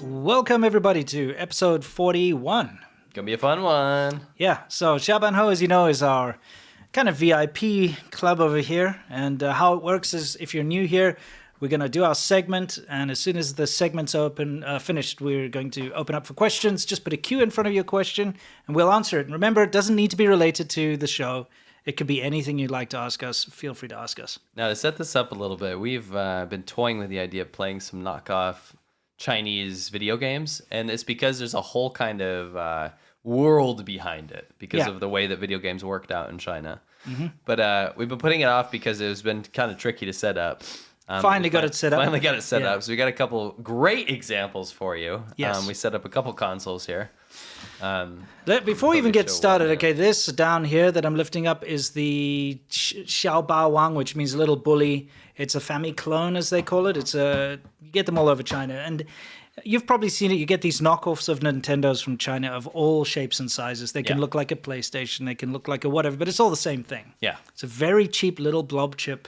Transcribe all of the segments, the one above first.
Welcome everybody to episode 41. Gonna be a fun one. Yeah, so Xiàbān Hòu, as you know, is our kind of VIP club over here. And how it works is if you're new here, we're going to do our segment. And as soon as the segment's finished, we're going to open up for questions. Just put a Q in front of your question and we'll answer it. And remember, it doesn't need to be related to the show. It could be anything you'd like to ask us. Feel free to ask us. Now, to set this up a little bit, we've been toying with the idea of playing some knockoff Chinese video games. And it's because there's a whole kind of world behind it because of the way that video games worked out in China. Mm-hmm. But we've been putting it off because it's been kind of tricky to set up. Finally got it set up. Finally got it set up. So we got a couple great examples for you. Yes. We set up a couple consoles here. Before we even get started, okay, this down here that I'm lifting up is the Xiàbān Hòu, which means little bully. It's a family clone, as they call it. You get them all over China. And you've probably seen it. You get these knockoffs of Nintendos from China of all shapes and sizes. They can look like a PlayStation. They can look like a whatever, but it's all the same thing. Yeah. It's a very cheap little blob chip.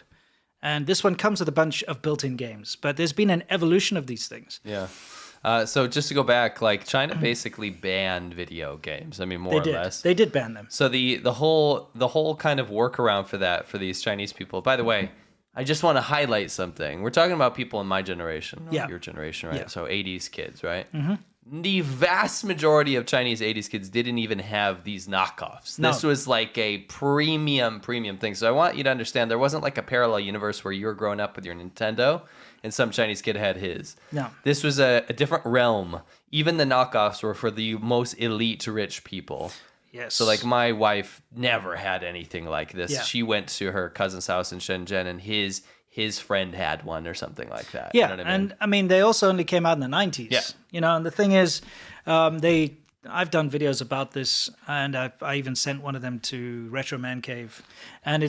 And this one comes with a bunch of built-in games. But there's been an evolution of these things. Yeah. So just to go back, like China basically banned video games. I mean, more or less. They did ban them. So the whole kind of workaround for that for these Chinese people. By the way, I just want to highlight something. We're talking about people in my generation, your generation, right? Yeah. So 80s kids, right? Mm-hmm. The vast majority of Chinese 80s kids didn't even have these knockoffs. No. This was like a premium thing. So I want you to understand there wasn't like a parallel universe where you were growing up with your Nintendo and some Chinese kid had his. No. This was a different realm. Even the knockoffs were for the most elite rich people. Yes. So like my wife never had anything like this. Yeah. She went to her cousin's house in Shenzhen and his friend had one or something like that. Yeah, you know what I mean? And I mean, they also only came out in the 90s. Yeah. You know, and the thing is, I've done videos about this, and I even sent one of them to Retro Man Cave, and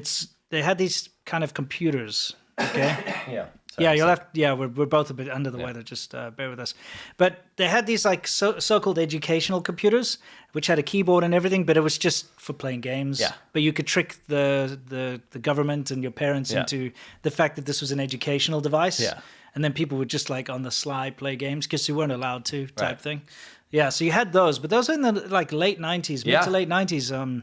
they had these kind of computers, okay? Yeah. We're both a bit under the weather, just bear with us. But they had these like so-called educational computers, which had a keyboard and everything, but it was just for playing games. Yeah. But you could trick the government and your parents into the fact that this was an educational device. Yeah. And then people would just like on the sly play games because you weren't allowed to type thing. Yeah, so you had those, but those were in the like late 90s, mid to late 90s.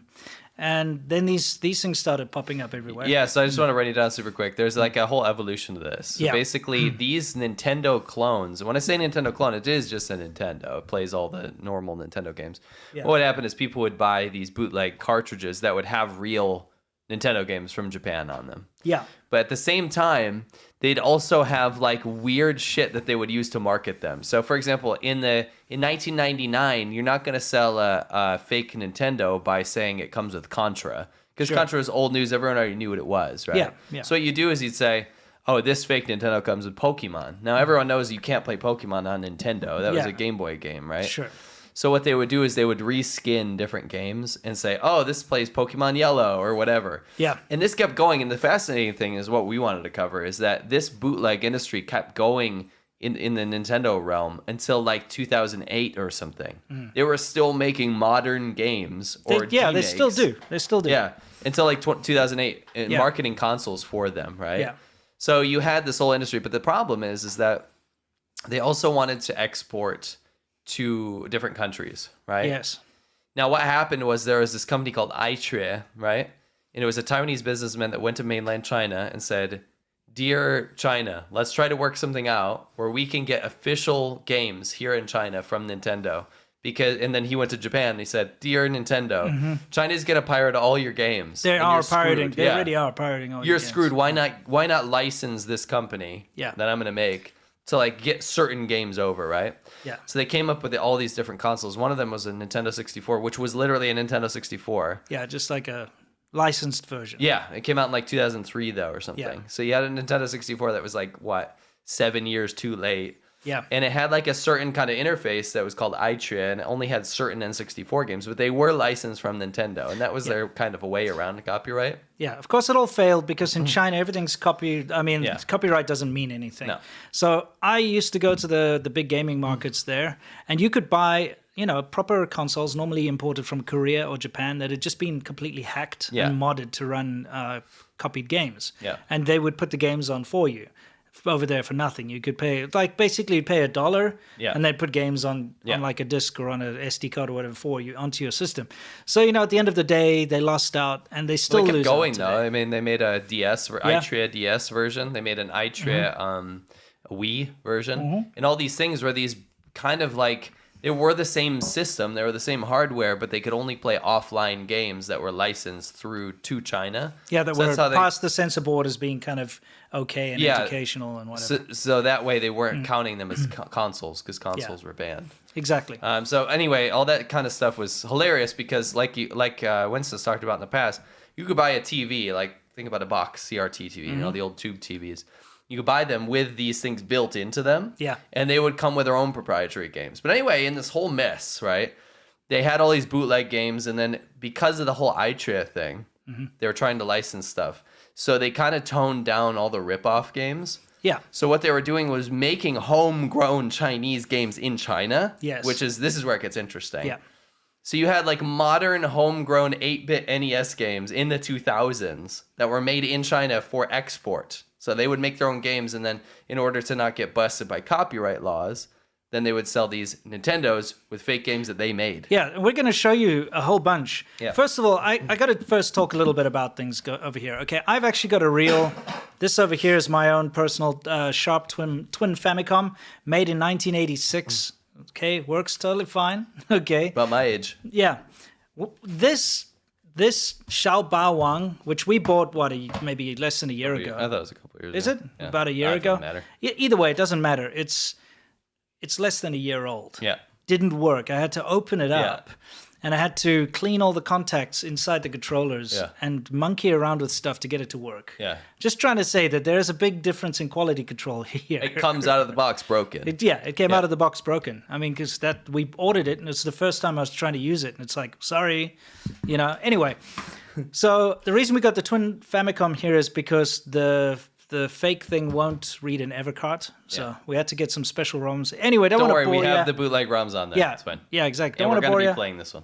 And then these things started popping up everywhere. Yeah, so I just want to write it down super quick. There's like a whole evolution to this. So basically, these Nintendo clones, and when I say Nintendo clone, it is just a Nintendo. It plays all the normal Nintendo games. Yeah. What would happen is people would buy these bootleg cartridges that would have real Nintendo games from Japan on them. Yeah. But at the same time, they'd also have like weird shit that they would use to market them. So for example, in 1999, you're not going to sell a fake Nintendo by saying it comes with Contra. Because Contra is old news. Everyone already knew what it was, right? Yeah. So what you do is you'd say, oh, this fake Nintendo comes with Pokemon. Now everyone knows you can't play Pokemon on Nintendo. That was a Game Boy game, right? Sure. So what they would do is they would reskin different games and say, oh, this plays Pokemon Yellow or whatever. Yeah. And this kept going. And the fascinating thing is what we wanted to cover is that this bootleg industry kept going in the Nintendo realm until like 2008 or something. They were still making modern games or they still do. They still do. Yeah. Until like 2008, marketing consoles for them, right? Yeah. So you had this whole industry. But the problem is that they also wanted to export to different countries, right? Yes. Now, what happened was there was this company called iTree, right? And it was a Taiwanese businessman that went to mainland China and said, dear China, let's try to work something out where we can get official games here in China from Nintendo. And then he went to Japan and he said, dear Nintendo, China's going to pirate all your games. They are pirating. They already are pirating all your games. You're screwed. Why not license this company that I'm going to make to like get certain games over, right? Yeah. So they came up with all these different consoles. One of them was a Nintendo 64, which was literally a Nintendo 64. Yeah, just like a licensed version. Yeah, it came out in like 2003 though or something. Yeah. So you had a Nintendo 64 that was like 7 years too late. Yeah. And it had like a certain kind of interface that was called iTria, and it only had certain N64 games, but they were licensed from Nintendo, and that was their kind of a way around the copyright. Yeah, of course it all failed because in China everything's copied. I mean, copyright doesn't mean anything. No. So I used to go to the big gaming markets there, and you could buy, proper consoles normally imported from Korea or Japan that had just been completely hacked and modded to run copied games. Yeah. And they would put the games on for you over there for nothing. You could pay, basically you'd pay $1 and they'd put games on like a disc or on an SD card or whatever for you onto your system. So, at the end of the day, they lost out and they still lose. They kept going though. I mean, they made a DS, iTria DS version. They made an iTria Wii version. And all these things were these kind of like, they were the same system, they were the same hardware, but they could only play offline games that were licensed through to China. Yeah, that were past the censor board as being kind of okay and educational and whatever. So that way they weren't counting them as consoles because consoles were banned. Exactly. So anyway, all that kind of stuff was hilarious because like Winston's talked about in the past, you could buy a TV, like think about a box CRT TV, the old tube TVs. You could buy them with these things built into them. Yeah. And they would come with their own proprietary games. But anyway, in this whole mess, right, they had all these bootleg games. And then because of the whole iTria thing, they were trying to license stuff. So they kind of toned down all the rip-off games. Yeah. So what they were doing was making homegrown Chinese games in China. Yes. This is where it gets interesting. Yeah. So you had like modern homegrown 8-bit NES games in the 2000s that were made in China for export. So they would make their own games, and then in order to not get busted by copyright laws, then they would sell these Nintendos with fake games that they made. Yeah, and we're going to show you a whole bunch. Yeah. First of all, I got to first talk a little bit about things over here. Okay, I've actually got a real... This over here is my own personal Sharp Twin Famicom, made in 1986. Okay, works totally fine. Okay. About my age. Yeah. This Xiàbān Hòu, which we bought, maybe less than a year ago. I thought it was a couple years ago. Is it? Yeah. About a year ago? It doesn't matter. Either way, it doesn't matter. It's less than a year old. Yeah. Didn't work. I had to open it up. And I had to clean all the contacts inside the controllers and monkey around with stuff to get it to work. Yeah. Just trying to say that there's a big difference in quality control here. It comes out of the box broken. It came out of the box broken. I mean, because we ordered it, and it's the first time I was trying to use it, and it's like, sorry. Anyway. So the reason we got the Twin Famicom here is because the fake thing won't read an Evercart, so we had to get some special ROMs. Anyway, don't worry, we have the bootleg ROMs on there. Yeah, it's fine. Yeah, exactly. And we're going to be playing this one.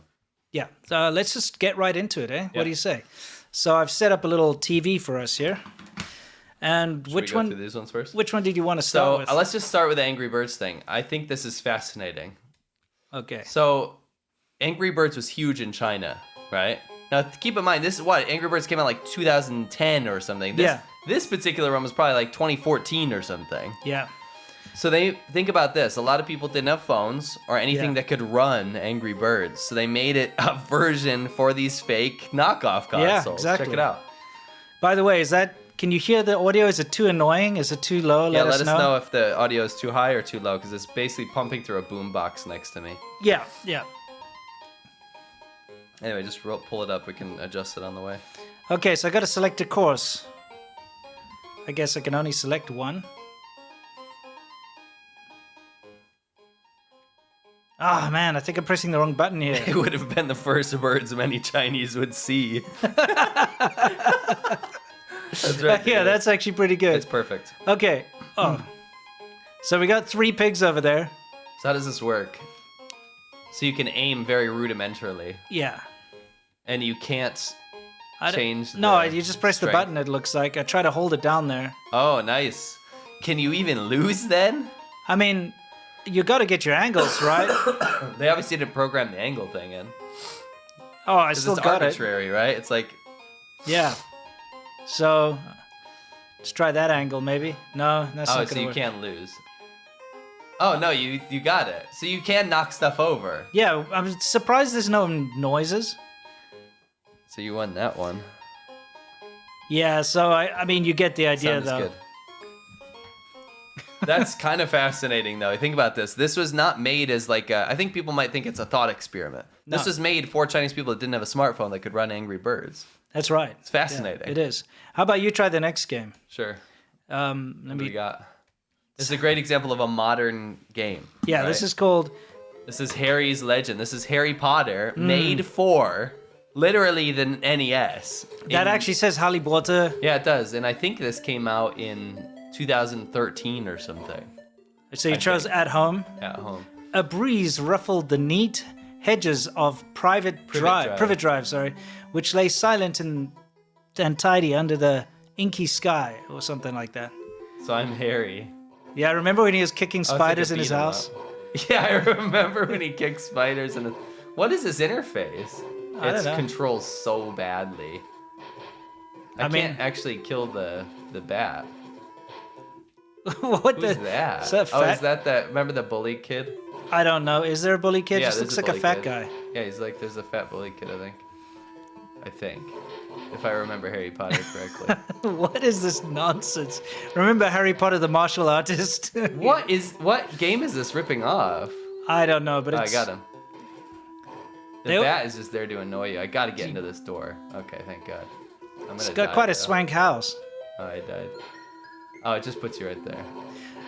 Yeah, so let's just get right into it, eh? Yeah. What do you say? So I've set up a little TV for us here. And Should we go through these ones first? Which one did you want to start with? Let's just start with the Angry Birds thing. I think this is fascinating. Okay. So Angry Birds was huge in China, right? Now keep in mind, this is what Angry Birds came out like 2010 or something. This particular one was probably like 2014 or something. Yeah. So they think about this. A lot of people didn't have phones or anything that could run Angry Birds. So they made it a version for these fake knockoff consoles. Yeah, exactly. Check it out. By the way, can you hear the audio? Is it too annoying? Is it too low? Let us know if the audio is too high or too low, because it's basically pumping through a boom box next to me. Yeah. Anyway, just pull it up. We can adjust it on the way. Okay, so I got to select a course. I guess I can only select one. Ah, man, I think I'm pressing the wrong button here. It would have been the first birds many Chinese would see. That's right. Yeah, that's actually pretty good. It's perfect. Okay. Oh. So we got 3 pigs over there. So how does this work? So you can aim very rudimentarily. Yeah. And you can't change No, you just press the button, it looks like. I try to hold it down there. Oh, nice. Can you even lose then? I mean, you got to get your angles right. They obviously didn't program the angle thing in. Oh, I still got it. It's arbitrary, right? It's like... Yeah. So, Let's try that angle, maybe. No, that's not Oh, gonna so you work. can't lose. Oh, no, you got it. So you can knock stuff over. Yeah, I'm surprised there's no noises. So you won that one. Yeah, so I mean, you get the idea, Sounds though. good. That's kind of fascinating, though. Think about this. This was not made as like I think people might think it's a thought experiment. No. This was made for Chinese people that didn't have a smartphone that could run Angry Birds. That's right. It's fascinating. Yeah, it is. How about you try the next game? Sure. Let What do me. we got? This is a great example of a modern game. Yeah, right? this is called. This is Harry's Legend. This is Harry Potter, made for literally the NES. That actually says Harry Potter. Yeah, it does. And I think this came out in 2013 or something. So you chose At Home. At home. A breeze ruffled the neat hedges of Privet Drive, sorry, which lay silent and tidy under the inky sky, or something like that. So I'm Harry. Yeah, remember when he was kicking Oh, it's like spiders a in his beat 'em house? up. Yeah, I remember when he kicked spiders in. What is this interface? I don't It's know. controls so badly. I mean- can't actually kill the bat. What Who's the? that? Is that Oh, fat? is that remember the bully kid? I don't know. Is there a bully kid? Yeah, Just there's looks a like a bully fat kid. guy. Yeah, he's like, there's a fat bully kid, I think. If I remember Harry Potter correctly. What is this nonsense? Remember Harry Potter, the martial artist? What game is this ripping off? I don't know, but Oh, I it's. got him. The They- bat is just there to annoy you. I gotta get into this door. Okay, thank God. I'm It's gonna got die, quite a though. swank house. Oh, I died. Oh, it just puts you right there.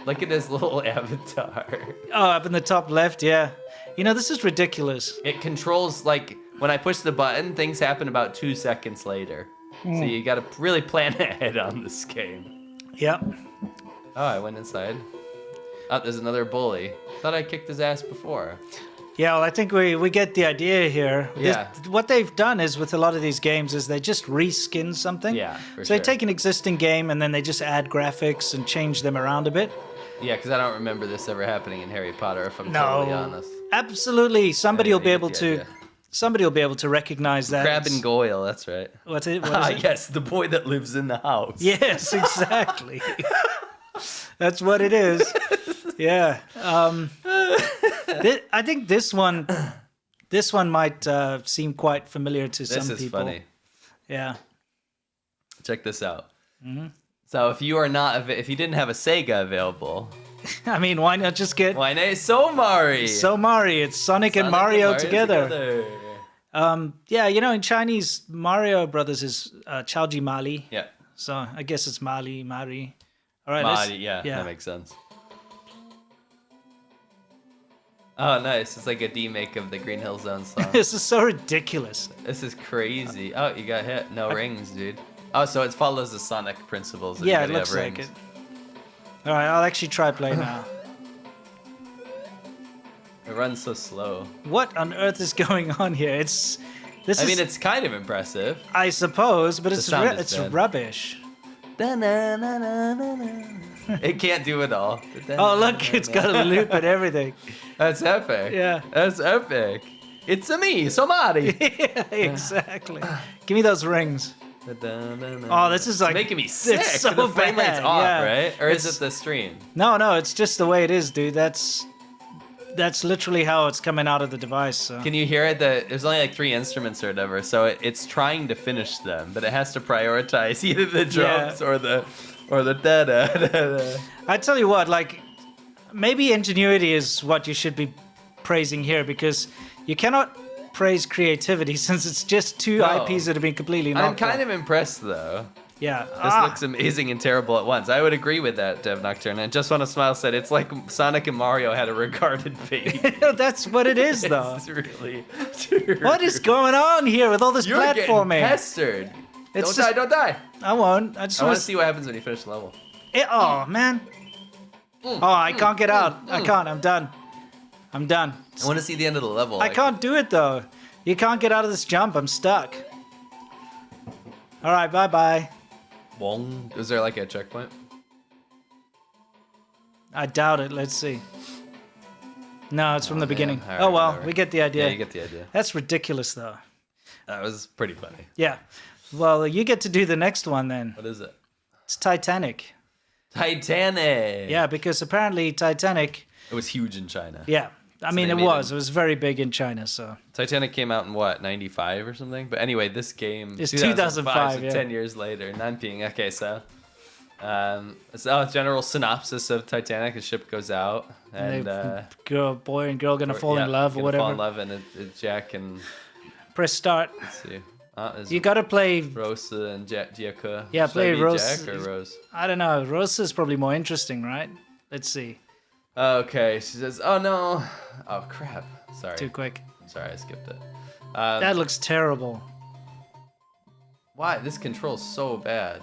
Look at this little avatar. Oh, up in the top left, yeah. You know, this is ridiculous. It controls, like, when I push the button, things happen about 2 seconds later. So you gotta really plan ahead on this game. Yep. Oh, I went inside. Oh, there's another bully. Thought I kicked his ass before. Yeah, well, I think we get the idea here. Yeah. What they've done is, with a lot of these games, is they just reskin something. Yeah, for So they sure. take an existing game and then they just add graphics and change them around a bit. Yeah, because I don't remember this ever happening in Harry Potter, if I'm No. totally honest. Absolutely. Somebody will Anyway, be you able get the to. idea. Somebody will be able to recognize that. Crab It's- and Goyle, that's right. What's it? What Ah, is it? yes, the boy that lives in the house. Yes, exactly. That's what it is. Yeah. I think this one might seem quite familiar to some This is people. funny. Yeah. Check this out. Mm-hmm. So if you didn't have a Sega available, I mean, why not just get why not Somari? So Mario? It's Sonic and Mario together. Yeah, you know, in Chinese, Mario Brothers is Chaoji Mali. Yeah. So I guess it's Mali. All right. Mari, yeah, that makes sense. Oh, nice. It's like a demake of the Green Hill Zone song. This is so ridiculous. This is crazy. Oh, you got hit. No rings, dude. Oh, so it follows the Sonic principles. That Yeah, you it gotta looks have like rings. it. All right, I'll actually try play now. It runs so slow. What on earth is going on here? This I is, mean, it's kind of impressive. I suppose, but sound is it's bad. rubbish. It can't do it all. Oh, look, it's got a loop and everything. That's epic. Yeah. That's epic. It's a me, Somari. Yeah, exactly. Give me those rings. Oh, this is like making me sick. It's so the frame rate's bad, off, yeah. right? Or is It's- it the stream? No, it's just the way it is, dude. That's literally how it's coming out of the device. So. Can you hear it? There's only like 3 instruments or whatever, so it's trying to finish them, but it has to prioritize either the drums or the da da da. I tell you what, like, maybe ingenuity is what you should be praising here, because you cannot praise creativity since it's just two No. IPs that have been completely I'm knocked kind off. of impressed though. Yeah. This looks amazing and terrible at once. I would agree with that, Dev Nocturne. And Just Want to Smile said it's like Sonic and Mario had a regarded baby. That's what it is, though. It's really true. What is going on here with all this You're getting platforming? pestered. It's Don't die, don't die. I won't. I just I want want to see what happens when you finish the level. Oh, man. Oh, I can't get out. I can't. I'm done. I'm done. I want to see the end of the level. I can't do it, though. You can't get out of this jump. I'm stuck. All right, bye-bye. Bong. Is there like a checkpoint? I doubt it. Let's see. No, it's from the man. beginning. All right, Oh, well, whatever. we get the idea. Yeah, you get the idea. That's ridiculous, though. That was pretty funny. Yeah. Well, you get to do the next one then. What is it? It's Titanic. Titanic. Yeah, because apparently Titanic... It was huge in China. Yeah. I mean, it was very big in China, so... Titanic came out in, what, 95 or something? But anyway, this game... It's 2005, so 10 years later. Nanping. Okay, so... general synopsis of Titanic. The ship goes out, and boy and girl gonna fall in love or whatever. Fall in love, and it's Jack and... Press start. Let's see. You gotta play... Rosa and Jacka. Yeah, play Rose. Jack or Rose? I don't know. Rosa is probably more interesting, right? Let's see. Okay, she says, oh no. Oh crap. Sorry. Too quick. Sorry, I skipped it. That looks terrible. Why? This control's so bad.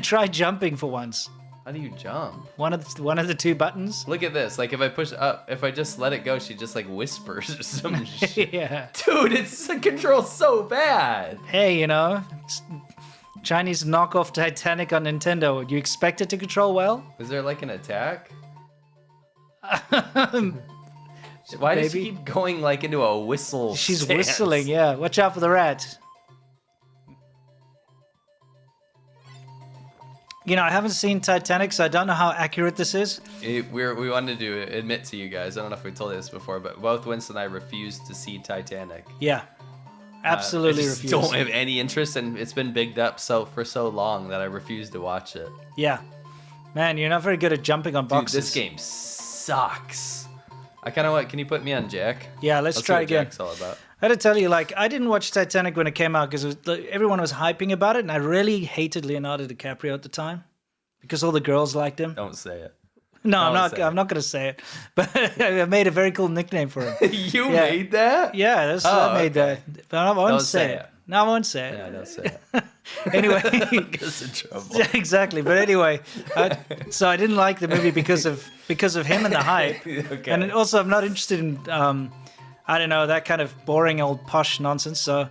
Try jumping for once. How do you jump? One of the two buttons. Look at this. Like if I push up, if I just let it go, she just like whispers or some shit. Yeah. Dude, the control's so bad. Hey, you know, it's Chinese knockoff Titanic on Nintendo. You expect it to control well? Is there like an attack? Why does she keep going like into a whistle? She's stance? whistling, yeah. Watch out for the rat. You know, I haven't seen Titanic, so I don't know how accurate this is. We wanted to admit to you guys, I don't know if we told you this before, but both Winston and I refused to see Titanic. Yeah, absolutely refused. Don't have any interest, and it's been bigged up for so long that I refuse to watch it. Yeah. Man, you're not very good at jumping on boxes. Dude, this game sucks. I kind of want... Can you put me on Jack? Yeah, let's try again. Jack's all about. I had to tell you, like, I didn't watch Titanic when it came out because everyone was hyping about it, and I really hated Leonardo DiCaprio at the time because all the girls liked him. Don't say it. No, I'm not going to say it. But I made a very cool nickname for him. You made that? Yeah, I made that. But I won't say it. No, I won't say it. Yeah, don't say it. Anyway, gets in trouble. Yeah, exactly. But anyway, so I didn't like the movie because of him and the hype. Okay. And also, I'm not interested in I don't know, that kind of boring old posh nonsense. So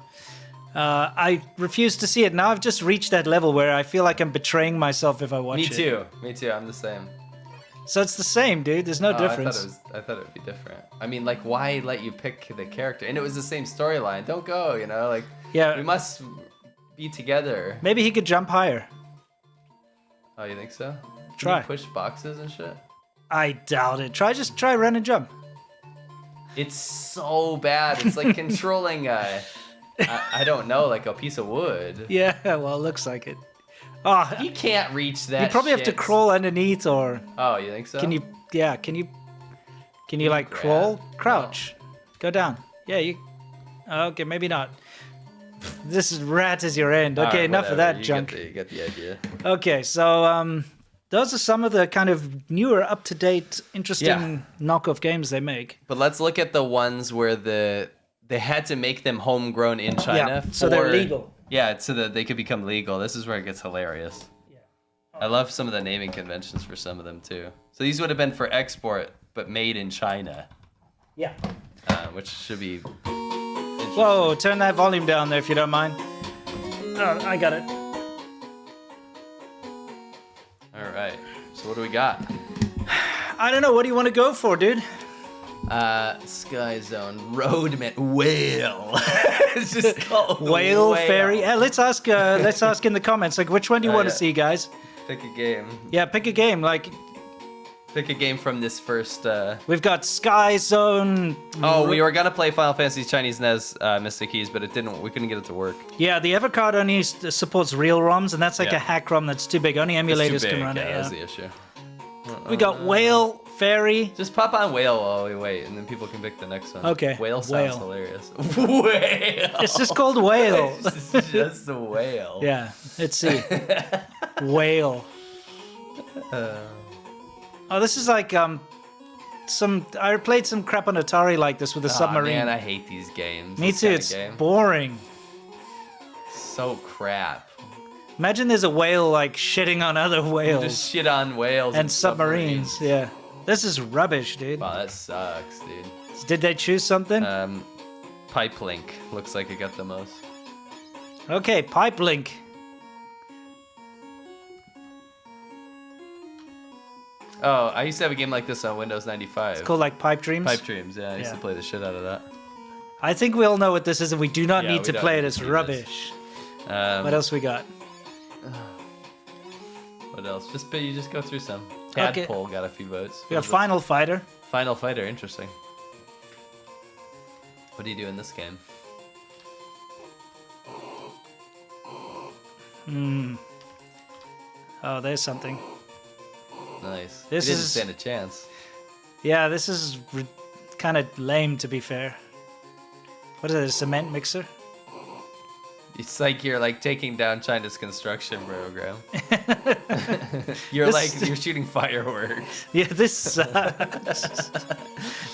I refuse to see it. Now I've just reached that level where I feel like I'm betraying myself if I watch it. Me too. I'm the same. So it's the same, dude. There's no difference. I thought it would be different. I mean, like, why let you pick the character? And it was the same storyline. Don't go, you know? Like, yeah, we must be together. Maybe he could jump higher. Oh, you think so? Try. Can you push boxes and shit? I doubt it. Try run and jump. It's so bad. It's like controlling I don't know, like a piece of wood. Yeah, well, it looks like it. Oh, you can't reach that. You probably have to crawl underneath, or. Oh, you think so? Can you? Yeah. Can you like crawl? Crouch. No. Go down. Yeah. You. Okay, maybe not. This rat is your end. Okay, enough of that junk. You get the idea. Okay, so those are some of the kind of newer, up-to-date, interesting knockoff games they make. But let's look at the ones where they had to make them homegrown in China. Yeah, so they're legal. Yeah, so that they could become legal. This is where it gets hilarious. Yeah. I love some of the naming conventions for some of them too. So these would have been for export, but made in China. Yeah. Which should be Whoa, turn that volume down there if you don't mind. Oh, I got it. All right. So what do we got? I don't know. What do you want to go for, dude? Sky Zone, Roadman, Whale. It's just called Whale Fairy. Yeah, let's ask in the comments, like, which one do you want to see, guys? Pick a game. Yeah, pick a game. Like, pick a game from this first. We've got Sky Zone. Oh, we were gonna play Final Fantasy Chinese NES Mystic Keys, but it didn't. We couldn't get it to work. Yeah, the Evercard only supports real ROMs, and that's like a hack ROM that's too big. Only emulators can run it. Yeah, that's the issue. We got Whale Fairy. Just pop on Whale while we wait, and then people can pick the next one. Okay. Whale sounds hilarious. Whale. It's just called Whale. It's just a whale. Yeah. Let's see. Whale. Oh, this is like I played some crap on Atari like this with a submarine. Man, I hate these games. Me too. It's boring. So crap. Imagine there's a whale like shitting on other whales. Just shit on whales and submarines. Yeah. This is rubbish, dude. Wow, that sucks, dude. Did they choose something? Pipe Link looks like it got the most. Okay, Pipe Link. Oh, I used to have a game like this on Windows 95. It's called like Pipe Dreams? Pipe Dreams, yeah. I used to play the shit out of that. I think we all know what this is, and we do not need to play it. It's rubbish. What else we got? What else? You just go through some. Tadpole got a few votes. We have Final Fighter. Final Fighter, interesting. What do you do in this game? Oh, there's something. Nice. This didn't is stand a chance. Yeah, this is kind of lame, to be fair. What is it? A cement mixer? It's like you're like taking down China's construction program. You're shooting fireworks. Yeah, this sucks.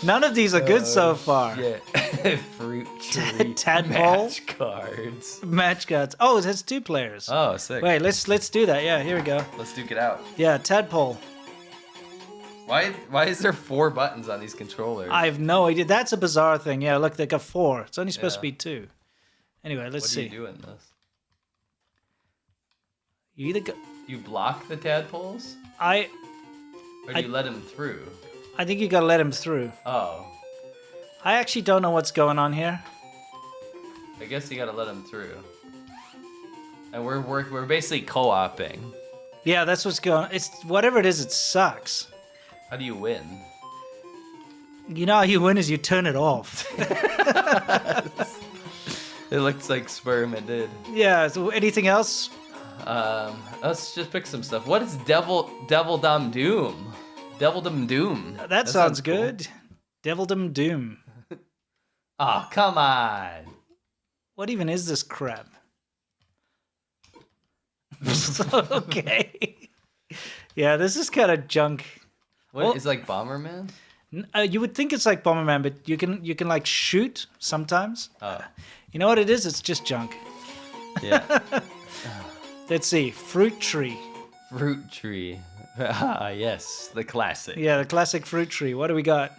None of these are good so far. Yeah. Fruit tree. Tadpole. Match cards. Match cards. Oh, it has 2 players. Oh, sick. Wait, let's do that. Yeah, here we go. Let's duke it out. Yeah, Tadpole. Why is there 4 buttons on these controllers? I have no idea. That's a bizarre thing. Yeah, look, they got 4. It's only supposed to be 2. Anyway, let's see. What do you do in this? You either go... You block the tadpoles? Or do you let him through? I think you gotta let him through. Oh. I actually don't know what's going on here. I guess you gotta let him through. And we're basically co-oping. Yeah, that's what's going on. It's whatever it is, it sucks. How do you win? You know how you win is you turn it off. It looks like Sperm did. Yeah, so anything else? Let's just pick some stuff. What is Devildom Doom? Devildom Doom. That sounds good. Cool. Devildom Doom. Oh, come on. What even is this crap? Okay. Yeah, this is kind of junk. What is like Bomberman? You would think it's like Bomberman, but you can like shoot sometimes. Oh. You know what it is? It's just junk. Yeah. Let's see. Fruit tree. Fruit tree. Ah, yes, the classic. Yeah, the classic fruit tree. What do we got?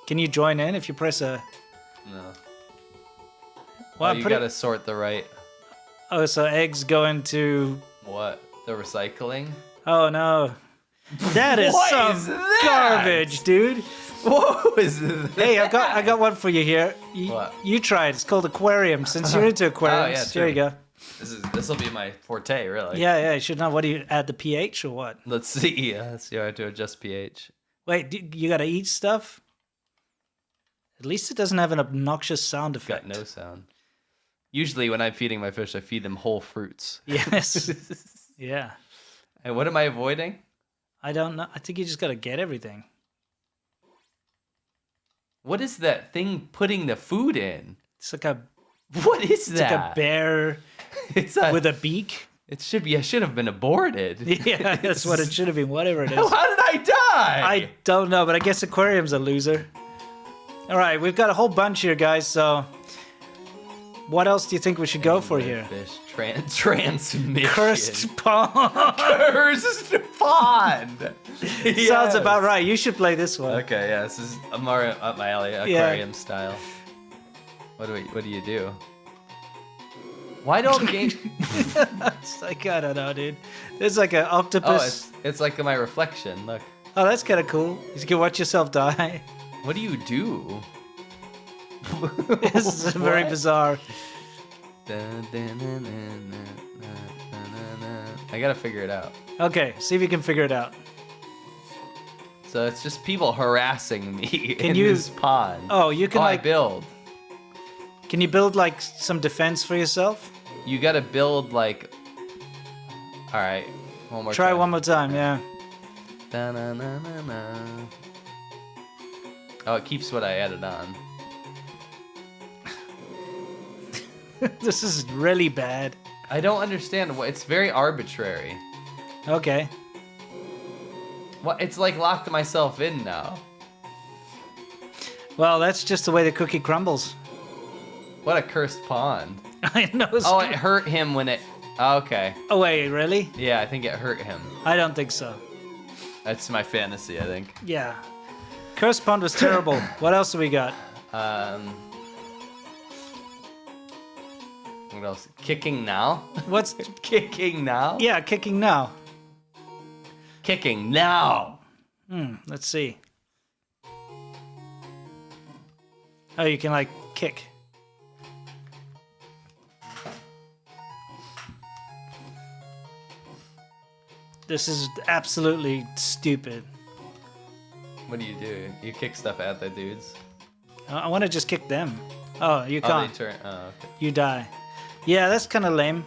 Can you join in if you press a... No. Well, you gotta sort the right... Oh, so eggs go into... What? The recycling? Oh, no. That is some garbage, dude. What is that? Hey, I got one for you here. What? You try it. It's called aquarium. Since you're into aquariums, yeah, here you go. This will be my forte, really. Yeah, you should know. What do you add, the pH or what? Let's see. Let's see how I have to adjust pH. Wait, you got to eat stuff? At least it doesn't have an obnoxious sound effect. Got no sound. Usually when I'm feeding my fish, I feed them whole fruits. Yes. Yeah. And what am I avoiding? I don't know. I think you just got to get everything. What is that thing putting the food in? It's like a... What is that? It's like a bear with a beak. It should be. I should have been aborted. Yeah, that's what it should have been. Whatever it is. How did I die? I don't know, but I guess aquarium's a loser. All right, we've got a whole bunch here, guys. So, what else do you think we should go for here? Fish transmission. Cursed pond. Cursed pond. Yes. Sounds about right. You should play this one. Okay, yeah, this is more up my alley, aquarium style. What do you do? Why don't games? It's like, I don't know, dude. There's like an octopus. Oh, it's like my reflection. Look. Oh, that's kind of cool. You can watch yourself die. What do you do? This is very bizarre. I gotta figure it out. Okay, see if you can figure it out. So it's just people harassing me in this pond. Oh, you can I build. Can you build like some defense for yourself? You gotta build like... Alright, one more time. Try one more time, yeah. Oh, it keeps what I added on. This is really bad. I don't understand. It's very arbitrary. Okay. What? It's like locked myself in now. Well, that's just the way the cookie crumbles. What a cursed pond. I know. Oh, it hurt him when it... Okay. Oh, wait, really? Yeah, I think it hurt him. I don't think so. That's my fantasy, I think. Yeah. Cursed pond was terrible. What else do we got? What else? Kicking now? What's... Kicking now? Yeah, kicking now. Kicking now! Let's see. Oh, you can, like, kick. This is absolutely stupid. What do? You kick stuff at the dudes? I want to just kick them. Oh, you Oh, can't. they turn. Oh, okay. You die. Yeah, that's kind of lame,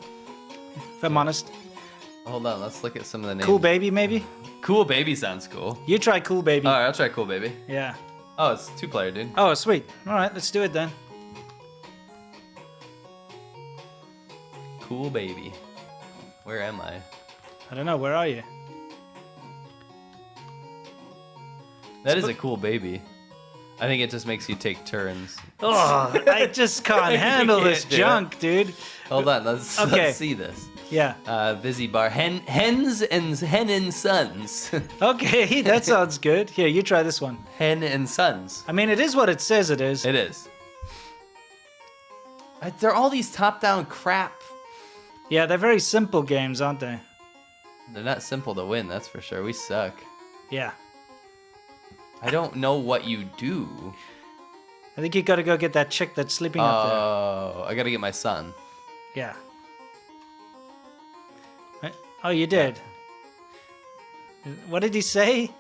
if I'm honest. Hold on, let's look at some of the names. Cool Baby, maybe? Cool Baby sounds cool. You try Cool Baby. All right, I'll try Cool Baby. Yeah. Oh, it's 2-player, dude. Oh, sweet. All right, let's do it then. Cool Baby. Where am I? I don't know. Where are you? That is a cool baby. I think it just makes you take turns. Oh, I just can't handle this junk, dude. Hold on, let's see this. Yeah. Busy bar. Hens and sons. Okay, that sounds good. Here, you try this one. Hen and sons. I mean, it is what it says it is. It is. They're all these top-down crap. Yeah, they're very simple games, aren't they? They're not simple to win, that's for sure. We suck. Yeah. I don't know what you do. I think you gotta go get that chick that's sleeping up there. Oh, I gotta get my son. Yeah. Oh, you did? What did he say?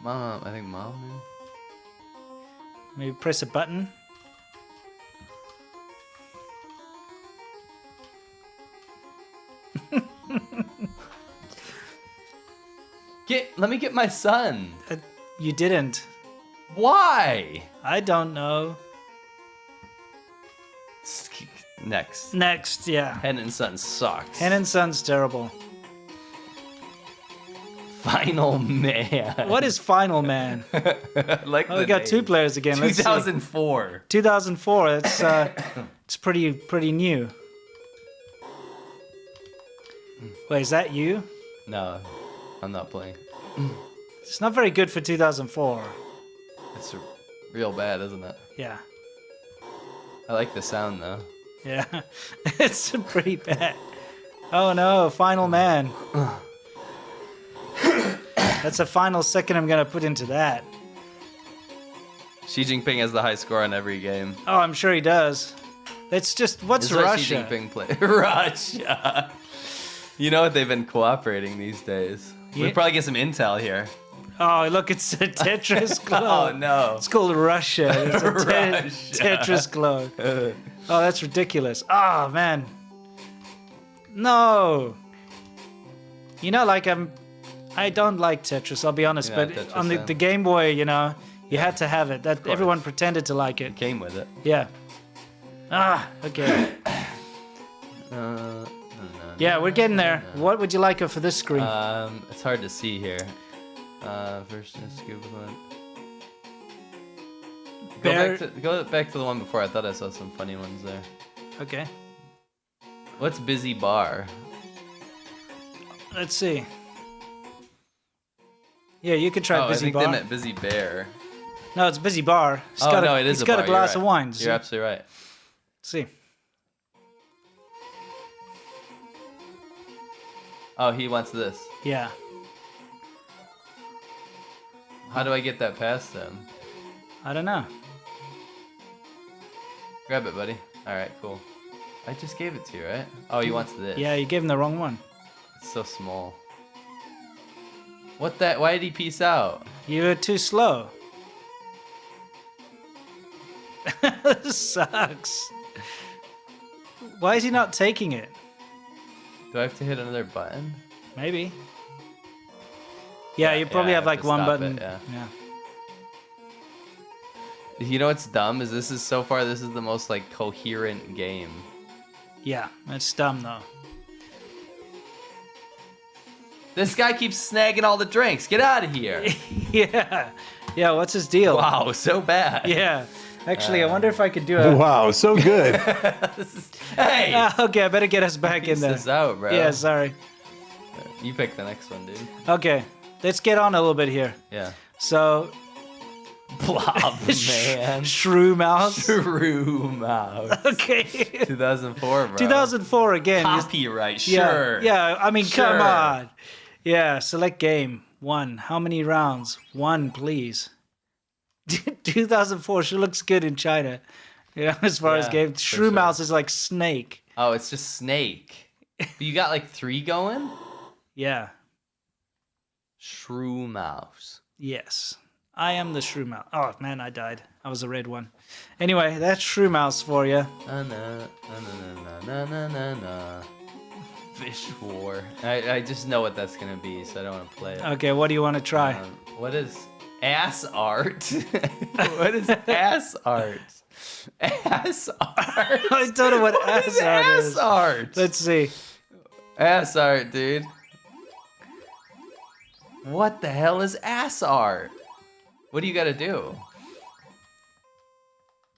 Mom, I think mom, maybe? Maybe press a button? Let me get my son. You didn't. Why? I don't know. Next, yeah. Hen and Son sucks. Hen and Son's terrible. Final Man. What is Final Man? Like we got 2 players again. 2004. 2004. It's it's pretty new. Wait, is that you? No, I'm not playing. It's not very good for 2004. It's real bad, isn't it? Yeah. I like the sound though. Yeah, it's pretty bad. Oh no, Final Man. That's a final second I'm gonna put into that. Xi Jinping has the high score on every game. Oh, I'm sure he does. It's just, what's Russia? Xi Jinping play? Russia. You know what? They've been cooperating these days. Yeah. We'll probably get some intel here. Oh, look, it's a Tetris globe. Oh, no. It's called Russia. It's a Russia. Tetris globe. Oh, that's ridiculous. Oh, man. No. You know, like, I don't like Tetris, I'll be honest, but Tetris, on the Game Boy, you know, you had to have it. That everyone pretended to like it. Came with it. Yeah. Ah, okay. Yeah, we're getting there. What would you like for this screen? It's hard to see here. First, scoop one. Go back to the one before. I thought I saw some funny ones there. Okay. What's Busy Bar? Let's see. Yeah, you could try Busy Bar. I think they meant Busy Bear. No, it's Busy Bar. It is a bar. He's got a glass of wine. You're absolutely right. Let's see. Oh, he wants this. Yeah. How do I get that past him? I don't know. Grab it, buddy. All right, cool. I just gave it to you, right? Oh, he wants this. Yeah, you gave him the wrong one. It's so small. What that? Why did he peace out? You were too slow. This sucks. Why is he not taking it? Do I have to hit another button? Maybe. Yeah, you probably have like one button. Yeah. Yeah. You know what's dumb is this is so far this is the most like coherent game. Yeah, that's dumb though. This guy keeps snagging all the drinks. Get out of here. Yeah. Yeah, what's his deal? Wow, so bad. Yeah. Actually, I wonder if I could do a... Wow, so good. Hey! Okay, I better get us back in there. This out, bro. Yeah, sorry. You pick the next one, dude. Okay, let's get on a little bit here. Yeah. So... Blob, man. Shrew Mouse. Shrew Mouse. Okay. 2004, bro. 2004 again. Copyright, sure. Yeah, I mean, come on. Yeah, select game. 1. How many rounds? 1, please. 2004 sure looks good in China. You know, as far as games. Shrew Mouse is like Snake. Oh, it's just Snake. You got like 3 going? Yeah. Shrew mouse. Yes. I am the shrew mouse. Oh, man, I died. I was a red one. Anyway, that's shrew mouse for you. Fish War. I just know what that's going to be, so I don't want to play it. Okay, what do you want to try? What is ass art? What is ass art? Ass art? I don't know what ass art is. Ass art? Let's see. Ass art, dude. What the hell is ass art? What do you gotta do?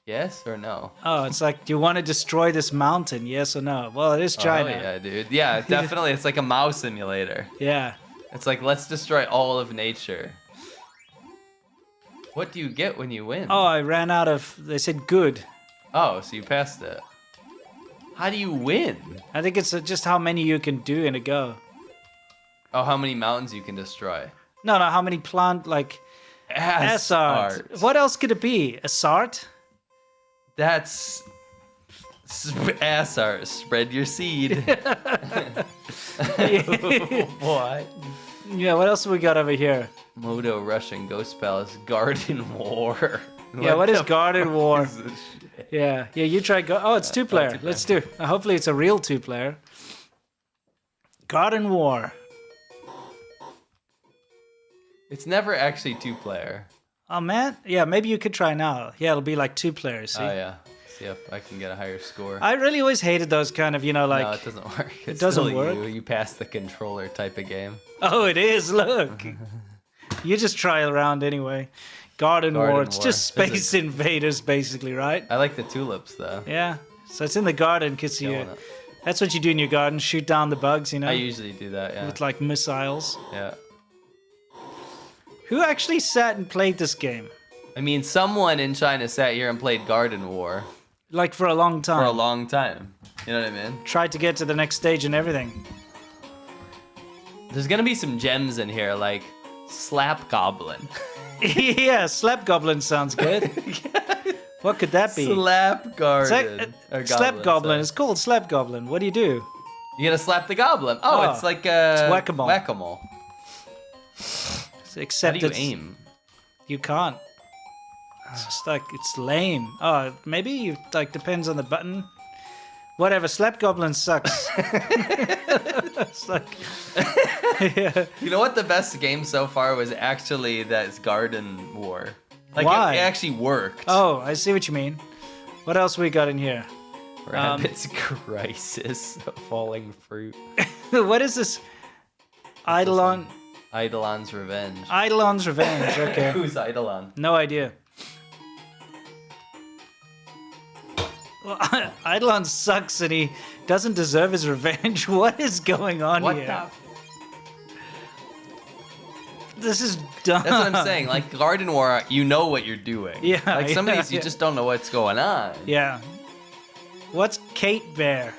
Yes or no? Oh, it's like, do you want to destroy this mountain? Yes or no? Well, it is China. Oh, yeah, dude. Yeah, definitely. It's like a mouse simulator. Yeah. It's like, let's destroy all of nature. What do you get when you win? Oh, I ran out of... They said good. Oh, so you passed it. How do you win? I think it's just how many you can do in a go. Oh, how many mountains you can destroy? No, how many plant, like... Ass art. art. What else could it be? A sart? That's... ass art. Spread your seed. What? Yeah, what else have we got over here? Moto Russian Ghost Palace Garden War. Yeah, what is Garden War? Is this shit? Yeah, you try Oh, it's two-player. two-player. Let's do. Hopefully it's a real two-player. Garden War. It's never actually two-player. Oh, man. Yeah, maybe you could try now. Yeah, it'll be like two players, see? Oh, yeah. See if I can get a higher score. I really always hated those kind of, like... No, it doesn't work. It's doesn't still work? You pass the controller type of game. Oh, it is. Look. You just try around anyway. Garden War. It's just Space Invaders, basically, right? I like the tulips, though. Yeah. So it's in the garden because that's what you do in your garden. Shoot down the bugs, I usually do that, yeah. With, like, missiles. Yeah. Who actually sat and played this game? I mean, someone in China sat here and played Garden War. Like, for a long time. For a long time. You know what I mean? Tried to get to the next stage and everything. There's gonna be some gems in here, like Slap Goblin. Yeah, Slap Goblin sounds good. What could that be? Slap Garden. Slap Goblin. It's called Slap Goblin. What do you do? You gotta slap the goblin. Oh, it's like it's whack-a-mole. Whack-a-mole. Except How do you aim? You can't. It's just like, it's lame. Oh, maybe you, like, depends on the button. Whatever, Slap Goblin sucks. It's like, yeah. You know what the best game so far was actually that's Garden War. Like Why? It actually worked. Oh, I see what you mean. What else we got in here? Rabbit's Crisis, Falling Fruit. What is this? Eidolon. Eidolon's Revenge. Eidolon's Revenge, okay. Who's Eidolon? No idea. Well, Eidolon sucks and he doesn't deserve his revenge. What is going on What here? This is dumb. That's what I'm saying. Like Garden War, you know what you're doing. Yeah. Like some of these, you just don't know what's going on. Yeah. What's Kate Bear?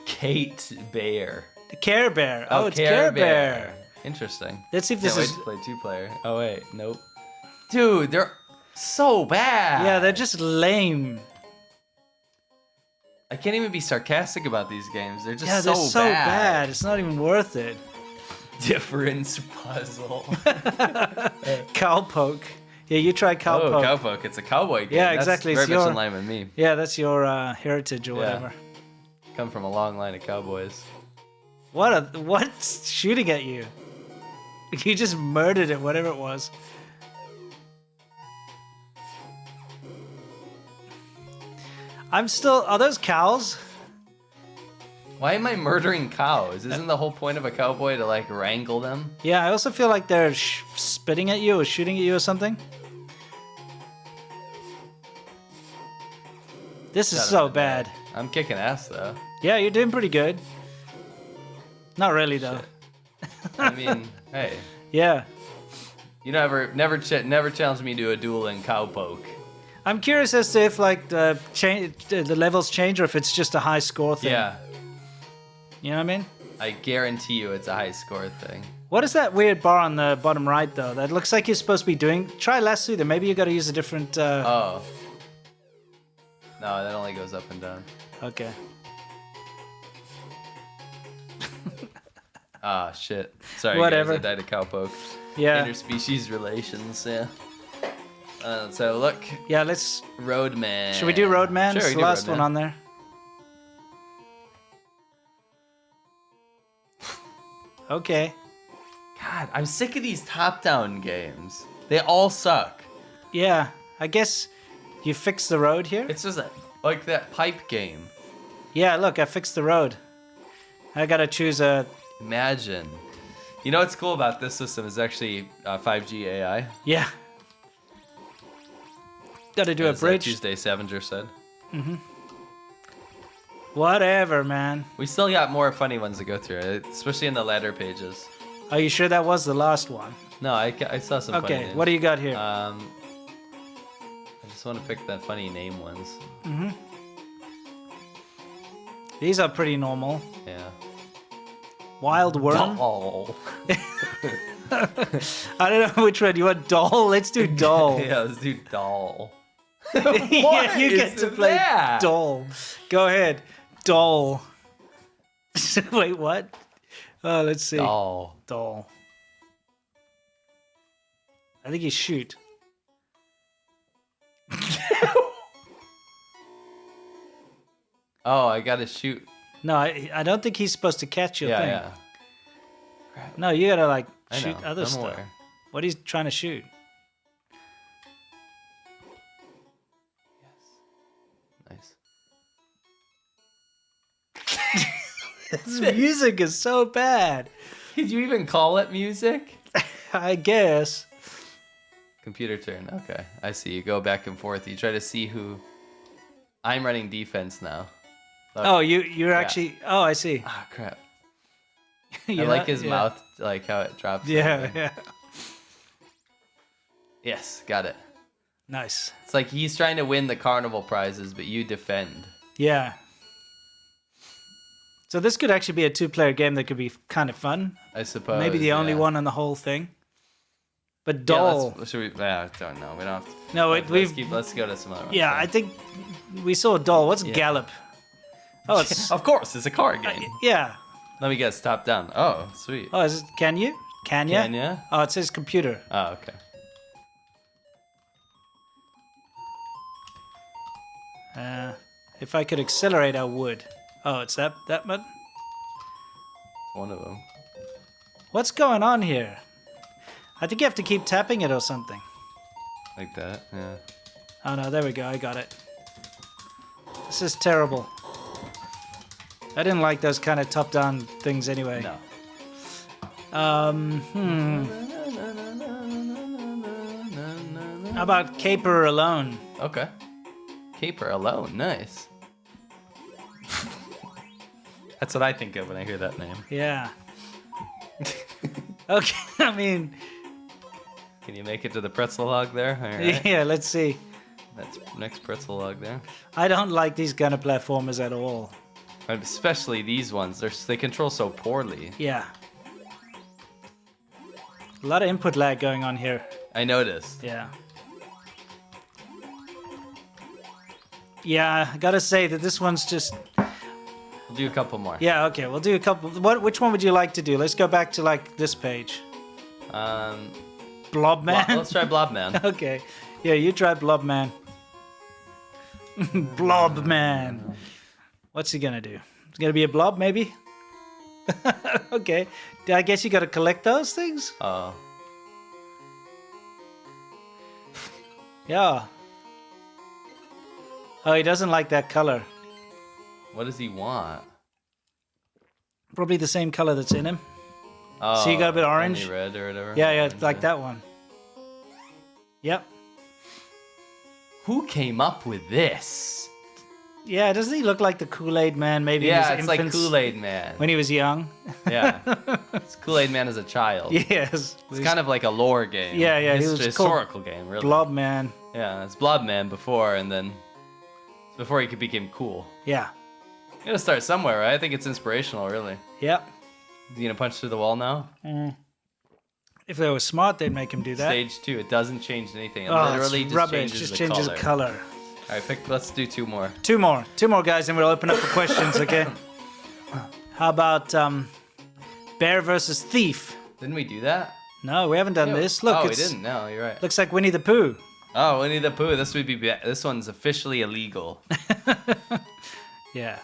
Kate Bear. Care Bear. Oh, it's Care Bear. Interesting. Let's see if this Can't is. wait to play two-player. Oh wait, nope. Dude, they're so bad. Yeah, they're just lame. I can't even be sarcastic about these games. They're just they're so bad. It's not even worth it. Difference puzzle. Cowpoke. Yeah, you try Cowpoke. Oh, Cowpoke. It's a cowboy game. Yeah, exactly. That's very much in line with me. Yeah, that's your heritage or whatever. Come from a long line of cowboys. What's shooting at you? You just murdered it, whatever it was. Are those cows? Why am I murdering cows? Isn't the whole point of a cowboy to like wrangle them? Yeah, I also feel like they're spitting at you or shooting at you or something. This is so bad. I'm kicking ass though. Yeah, you're doing pretty good. Not really though. I mean, hey. Yeah. You never challenge me to a duel in Cowpoke. I'm curious as to if like the levels change or if it's just a high score thing. Yeah. You know what I mean? I guarantee you it's a high score thing. What is that weird bar on the bottom right though? That looks like you're supposed to be doing. Try lasso there. Maybe you got to use a different. Oh. No, that only goes up and down. Okay. Ah, shit. Sorry, Whatever. guys, I died of cowpoke. Yeah. Interspecies relations, yeah. So look. Yeah, let's... Roadman. Should we do Roadman? Sure, It's the last one on there. Okay. God, I'm sick of these top-down games. They all suck. Yeah, I guess you fixed the road here. It's just like that pipe game. Yeah, look, I fixed the road. I gotta choose a... Imagine. You know what's cool about this system is actually 5G AI. Yeah. Gotta do a bridge. Tuesday Scavenger said. Mm-hmm. Whatever, man. We still got more funny ones to go through, especially in the latter pages. Are you sure that was the last one? No, I saw some funny names. Okay, what do you got here? I just want to pick the funny name ones. Mm-hmm. These are pretty normal. Yeah. Wild Worm? Doll. I don't know which one. You want Doll? Let's do Doll. Yeah, let's do Doll. Yeah, you get to play that? Doll. Go ahead. Doll. Wait, what? Oh, let's see. Doll. Doll. I think you shoot. Oh, I gotta shoot. No, I don't think he's supposed to catch your thing. Yeah. Crap. No, you gotta like I shoot know, other I'm stuff. aware. What he's trying to shoot? Yes. Nice. This music is so bad. Did you even call it music? I guess. Computer turn. Okay, I see. You go back and forth. You try to see who. I'm running defense now. Look. Oh, you're actually. Oh, I see. Ah, crap. I You're like not- his yeah. mouth, like how it drops. Yeah, yeah. Yes, got it. Nice. It's like he's trying to win the carnival prizes, but you defend. Yeah. So this could actually be a two-player game that could be kind of fun. I suppose. Maybe the only yeah. one on the whole thing. But Yeah, Doll. should we? I don't know. We don't. Have to, No, let's go to some other ones. Yeah, I think we saw Doll. What's Yeah. Gallop? Oh, it's Of course, it's a card game. yeah. Let me guess. Top down. Oh, sweet. Oh, is it? Can you? Can you? Can ya? Oh, it says computer. Oh, okay. If I could accelerate, I would. Oh, it's that button. One of them. What's going on here? I think you have to keep tapping it or something. Like that. Yeah. Oh no, there we go. I got it. This is terrible. I didn't like those kind of top-down things anyway. No. How about Caper Alone? Okay. Caper alone. Nice. That's what I think of when I hear that name. Yeah. Okay, I mean, Can you make it to the pretzel log there? All right. yeah, let's see. That's next pretzel log there. I don't like these kind of platformers at all. And especially these ones. They control so poorly. Yeah. A lot of input lag going on here. I noticed. Yeah. Yeah, I gotta say that this one's just... We'll do a couple more. Yeah, okay, we'll do a couple... Which one would you like to do? Let's go back to, like, this page. Blob Man? Let's try Blob Man. Okay. Yeah, you try Blob Man. Blob Man. What's he gonna do? It's gonna be a blob, maybe? Okay. I guess you gotta collect those things? Oh. Yeah. Oh, he doesn't like that color. What does he want? Probably the same color that's in him. Oh, So you got a bit orange? only red or whatever? Yeah, yeah, Orange, like that one. Yep. Who came up with this? Yeah, doesn't he look like the Kool-Aid Man? Maybe in Yeah, his it's like infants Kool-Aid Man. when he was young. Yeah. It's Kool-Aid Man as a child. Yes. It's kind of like a lore game. Yeah, yeah, he was historical game, really. Blob Man. Yeah, it's Blob Man before, and then before he became cool. Yeah. You gotta start somewhere, right? I think it's inspirational, really. Yep. You gonna punch through the wall now? If they were smart, they'd make him do that. Stage 2, it doesn't change anything. It Oh, literally it's just rubbish. changes Just the changes color. color. All right, let's do 2 more. Two more, guys, and we'll open up for questions. Okay. How about Bear versus thief. Didn't we do that? No, we haven't done this. Look, we didn't. No, you're right. Looks like Winnie the Pooh. Oh, Winnie the Pooh. This would be. This one's officially illegal. Yeah.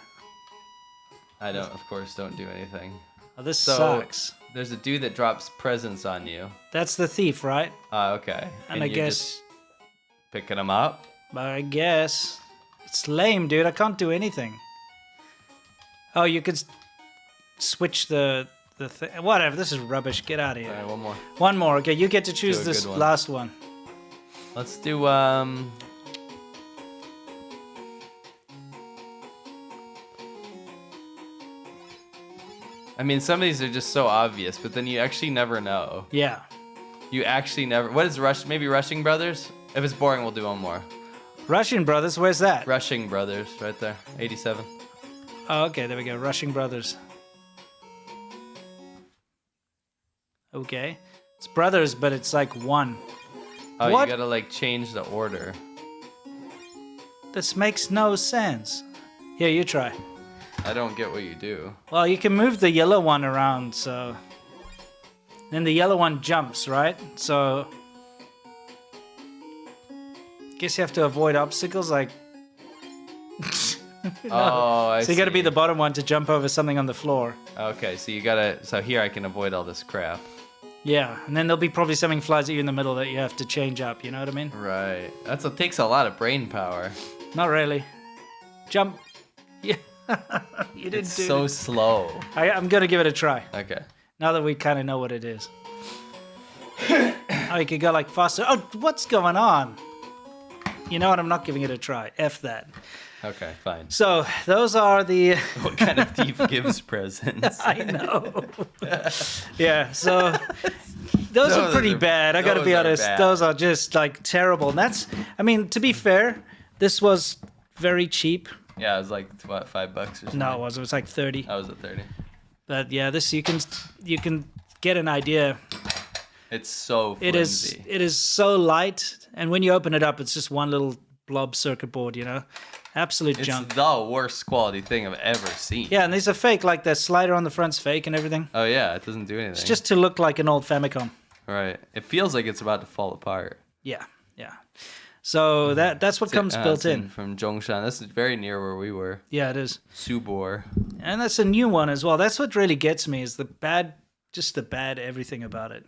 I don't. Of course, don't do anything. Oh, this sucks. There's a dude that drops presents on you. That's the thief, right? Okay. And I guess just picking them up. I guess it's lame, dude. I can't do anything. Oh, you could switch the thing. Whatever. This is rubbish. Get out of here. All right, one more. One more. Okay, you get to choose this last one. Let's do I mean, some of these are just so obvious, but then you actually never know. Yeah. You actually never. What is Maybe Rushing Brothers? If it's boring, we'll do one more. Rushing Brothers? Where's that? Rushing Brothers, right there. 87. Oh, okay. There we go. Rushing Brothers. Okay. It's brothers, but it's like one. Oh, what? You gotta like change the order. This makes no sense. Here, you try. I don't get what you do. Well, you can move the yellow one around, so... Then the yellow one jumps, right? So... Guess you have to avoid obstacles, like... No. Oh, I see. So you gotta be the bottom one to jump over something on the floor. Okay, so you gotta... So here I can avoid all this crap. Yeah, and then there'll be probably something flies at you in the middle that you have to change up, you know what I mean? Right. It takes a lot of brain power. Not really. Jump. Yeah. You didn't it's do so it. slow. I'm gonna give it a try. Okay. Now that we kind of know what it is. Oh, you could go like faster. Oh, what's going on? You know what? I'm not giving it a try. F that. Okay, fine. So those are the. What kind of thief gives presents? I know. Yeah. So those are pretty bad. I got to be honest. Those are just like terrible. And that's. I mean, to be fair, this was very cheap. Yeah, it was like what, $5 or something. No, it was. It was like 30. I was at 30. But yeah, this you can get an idea. It's so flimsy. It is so light, and when you open it up, it's just one little blob circuit board. You know, absolute junk. It's the worst quality thing I've ever seen. Yeah, and these are fake. Like the slider on the front's fake and everything. Oh yeah, it doesn't do anything. It's just to look like an old Famicom. Right. It feels like it's about to fall apart. Yeah, yeah. So that's what comes built in. From Zhongshan. This is very near where we were. Yeah, it is. Subor. And that's a new one as well. That's what really gets me is the bad everything about it.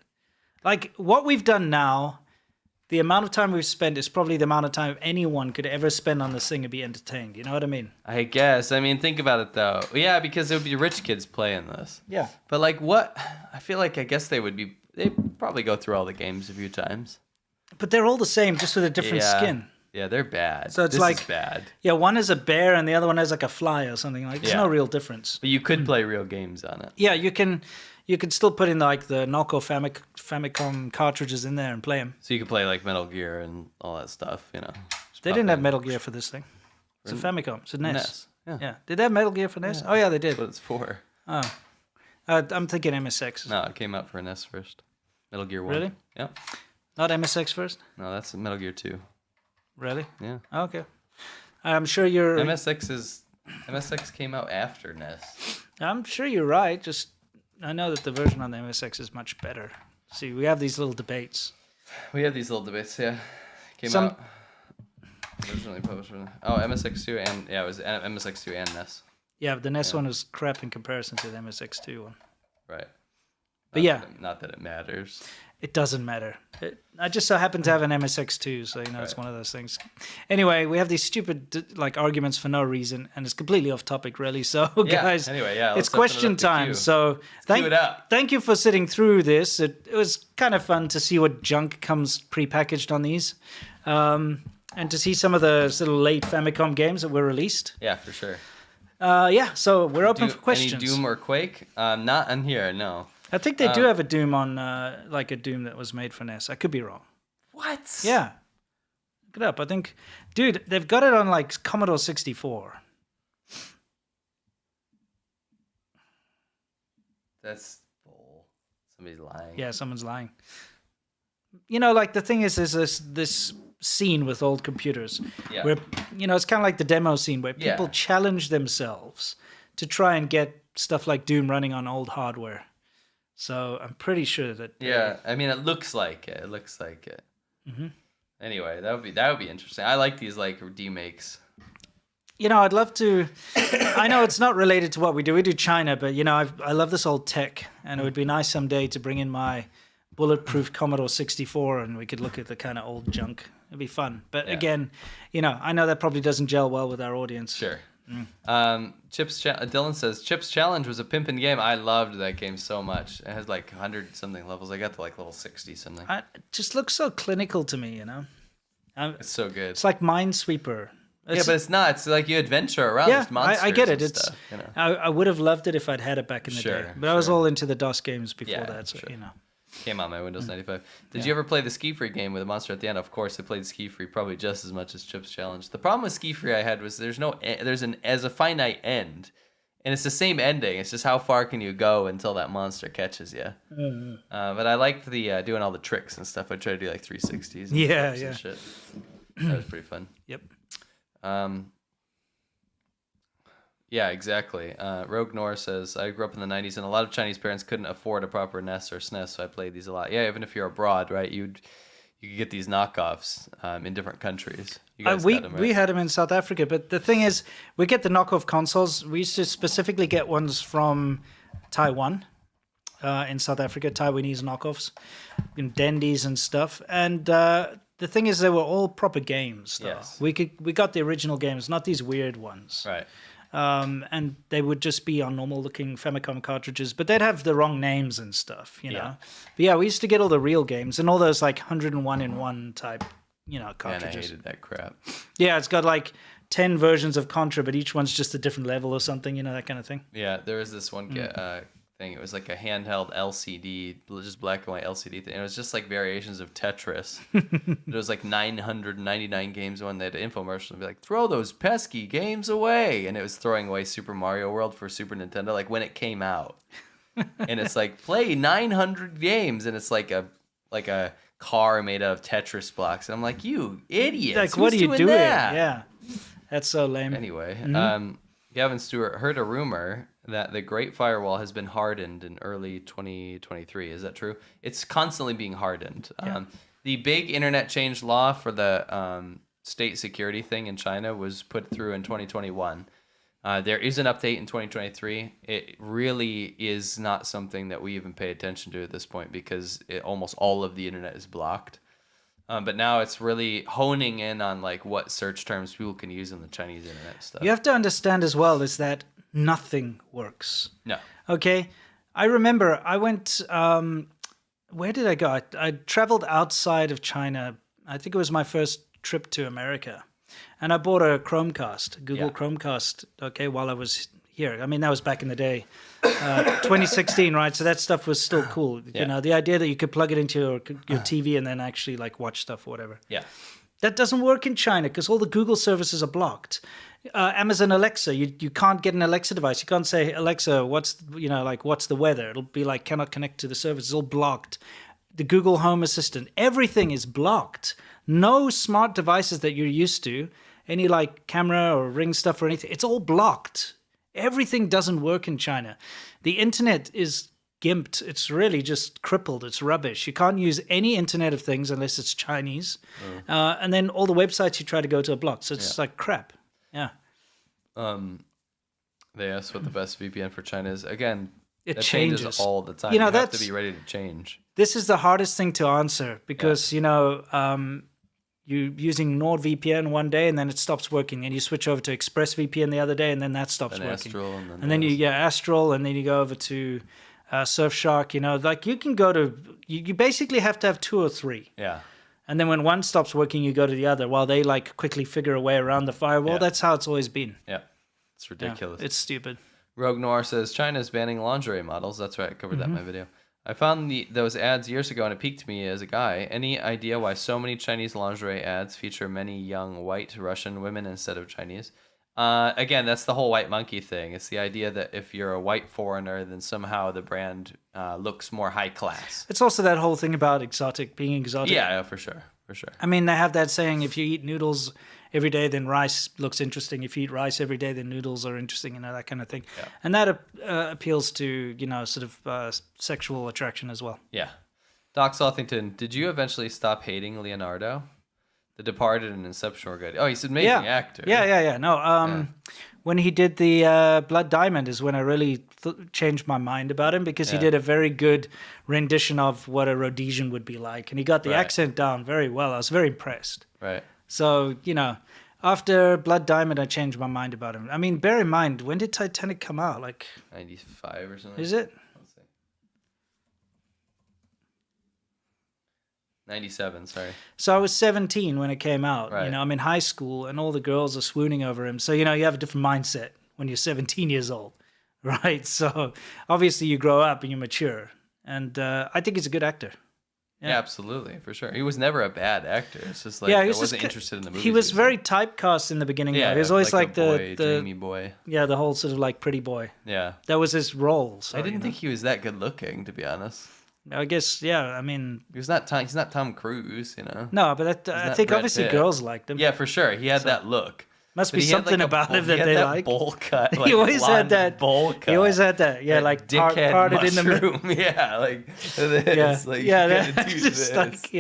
Like what we've done now, the amount of time we've spent is probably the amount of time anyone could ever spend on this thing and be entertained. You know what I mean? I guess. I mean, think about it though. Yeah, because it would be rich kids playing this. Yeah. But like what? I feel like I guess they'd probably go through all the games a few times. But they're all the same, just with a different skin. Yeah, they're bad. So it's this like is bad. Yeah, one is a bear and the other one has like a fly or something. Like there's no real difference. But you could play real games on it. Yeah, you can still put in like the Knockoff Famicom cartridges in there and play them. So you could play like Metal Gear and all that stuff, you know. They didn't have Metal Gear for this thing. It's a Famicom. It's a NES. NES. Yeah. Did they have Metal Gear for NES? Yeah. Oh yeah, they did. That's what it's for. Oh. I'm thinking MSX. No, it came out for NES first. Metal Gear 1. Really? Yeah. Not MSX first? No, that's Metal Gear 2. Really? Yeah. Oh, okay. I'm sure you're... MSX came out after NES. I'm sure you're right. Just, I know that the version on the MSX is much better. See, we have these little debates. We have these little debates, yeah. Came out originally published. Oh, MSX2 and... Yeah, it was MSX2 and NES. Yeah, but the NES one was crap in comparison to the MSX2 one. Right. But Not that it matters. It doesn't matter. I just so happen to have an MSX2, so it's one of those things. Anyway, we have these stupid like arguments for no reason, and it's completely off topic, really. So, guys, it's question time. So, thank you for sitting through this. It was kind of fun to see what junk comes prepackaged on these, and to see some of the sort of late Famicom games that were released. Yeah, for sure. So we're open for questions. Any Doom or Quake? Not on here, no. I think they do have a Doom on, like a Doom that was made for NES. I could be wrong. What? Yeah. Look it up. I think, dude, they've got it on like Commodore 64. That's bull. Somebody's lying. Yeah, someone's lying. You know, like the thing is this scene with old computers where, it's kind of like the demo scene where people challenge themselves to try and get stuff like Doom running on old hardware. So I'm pretty sure that. Yeah, I mean, it looks like it. It looks like it. Mm-hmm. Anyway, that would be interesting. I like these like remakes. I'd love to. I know it's not related to what we do. We do China, but I love this old tech, and it would be nice someday to bring in my bulletproof Commodore 64, and we could look at the kind of old junk. It'd be fun. But again, I know that probably doesn't gel well with our audience. Sure. Dylan says Chips Challenge was a pimpin' game. I loved that game so much. It has like 100 something levels. I got to like level 60 something. It just looks so clinical to me, It's so good. It's like Minesweeper. But it's not. It's like you adventure around this monsters. I get it. And it's stuff, I would have loved it if I'd had it back in the day. But I was all into the DOS games before that, so Came on my Windows 95. Did you ever play the Ski Free game with a monster at the end? Of course, I played Ski Free probably just as much as Chips Challenge. The problem with Ski Free I had was there's a finite end, and it's the same ending. It's just how far can you go until that monster catches you. Mm-hmm. But I liked the doing all the tricks and stuff. I tried to do like 360s. And shit. That was pretty fun. Yep. Yeah, exactly. Rogue Nor says, I grew up in the 90s, and a lot of Chinese parents couldn't afford a proper NES or SNES, so I played these a lot. Yeah, even if you're abroad, right, you could get these knockoffs in different countries. You guys got them, right? We had them in South Africa, but the thing is, we get the knockoff consoles. We used to specifically get ones from Taiwan in South Africa, Taiwanese knockoffs, Dendies and stuff. And the thing is, they were all proper games, though. Yes. We got the original games, not these weird ones. Right. And they would just be on normal-looking Famicom cartridges, but they'd have the wrong names and stuff, know. But yeah, we used to get all the real games and all those like 101-in-1 type, cartridges. And I hated that crap. Yeah, it's got like 10 versions of Contra, but each one's just a different level or something, that kind of thing. Yeah, there was this one thing. It was like a handheld LCD, just black and white LCD thing. And it was just like variations of Tetris. There was like 999 games when they had an infomercial and be like, throw those pesky games away. And it was throwing away Super Mario World for Super Nintendo, like when it came out. And it's like, play 900 games. And it's like a car made out of Tetris blocks. And I'm like, you idiots. Like, what are you doing? That? Yeah. That's so lame. Anyway, Gavin Stewart heard a rumor that the Great Firewall has been hardened in early 2023. Is that true? It's constantly being hardened. Yeah. The big internet change law for the state security thing in China was put through in 2021. There is an update in 2023. It really is not something that we even pay attention to at this point because almost all of the internet is blocked. But now it's really honing in on like what search terms people can use on the Chinese internet stuff. You have to understand as well is that nothing works. No. Okay. I remember I went, where did I go? I traveled outside of China. I think it was my first trip to America. And I bought a Chromecast, Google Chromecast, while I was here. I mean, that was back in the day, 2016, right? So that stuff was still cool. Yeah. The idea that you could plug it into your TV and then actually like watch stuff or whatever. Yeah. That doesn't work in China because all the Google services are blocked. Amazon Alexa, you can't get an Alexa device. You can't say, Alexa, what's the weather? It'll be like, cannot connect to the service. It's all blocked. The Google Home Assistant, everything is blocked. No smart devices that you're used to, any like camera or Ring stuff or anything, it's all blocked. Everything doesn't work in China. The internet is gimped. It's really just crippled. It's rubbish. You can't use any Internet of Things unless it's Chinese. And then all the websites you try to go to are blocked. So it's like crap. Yeah. They asked what the best VPN for China is. Again, it changes all the time. You have to be ready to change. This is the hardest thing to answer because, you're using NordVPN one day and then it stops working, and you switch over to ExpressVPN the other day and then that stops working. Astral, and then Astral, and then you go over to Surfshark. Like you can go to, you basically have to have 2 or 3. Yeah. And then when one stops working, you go to the other while they like quickly figure a way around the firewall. Yeah. That's how it's always been. Yeah. It's ridiculous. Yeah, it's stupid. Rogue Noir says China is banning lingerie models. That's right. I covered that in my video. I found those ads years ago and it piqued me as a guy. Any idea why so many Chinese lingerie ads feature many young white Russian women instead of Chinese? Again, that's the whole white monkey thing. It's the idea that if you're a white foreigner, then somehow the brand looks more high class. It's also that whole thing about being exotic. Yeah, for sure. For sure. I mean, they have that saying: if you eat noodles every day, then rice looks interesting. If you eat rice every day, then noodles are interesting. That kind of thing. Yeah. And that appeals to sort of sexual attraction as well. Yeah. Doc Southington, did you eventually stop hating Leonardo? The Departed and Inception were good. Oh, he's an amazing actor. Yeah. No, when he did the Blood Diamond is when I really changed my mind about him, because he did a very good rendition of what a Rhodesian would be like. And he got the accent down very well. I was very impressed. Right. So, after Blood Diamond, I changed my mind about him. I mean, bear in mind, when did Titanic come out? Like 95 or something? Is it? 97, sorry. So I was 17 when it came out. Right. I'm in high school, and all the girls are swooning over him. So, you have a different mindset when you're 17 years old, right? So obviously you grow up and you mature. And I think he's a good actor. Yeah, absolutely, for sure. He was never a bad actor. It's just like I wasn't interested in the movie. He was very typecast in the beginning. Yeah, he was always like the dreamy boy. Yeah, the whole sort of like pretty boy. Yeah, that was his role. So, I didn't think he was that good looking, to be honest. I guess, yeah. I mean, he's not Tom Cruise, No, but I think obviously girls liked him. Yeah, for sure. He had that look. Must be something about him that they like. Bowl cut. He always had that bowl cut. He always had that. Yeah, like dickhead parted mushroom. in the middle. Yeah, like this. Like, that's just like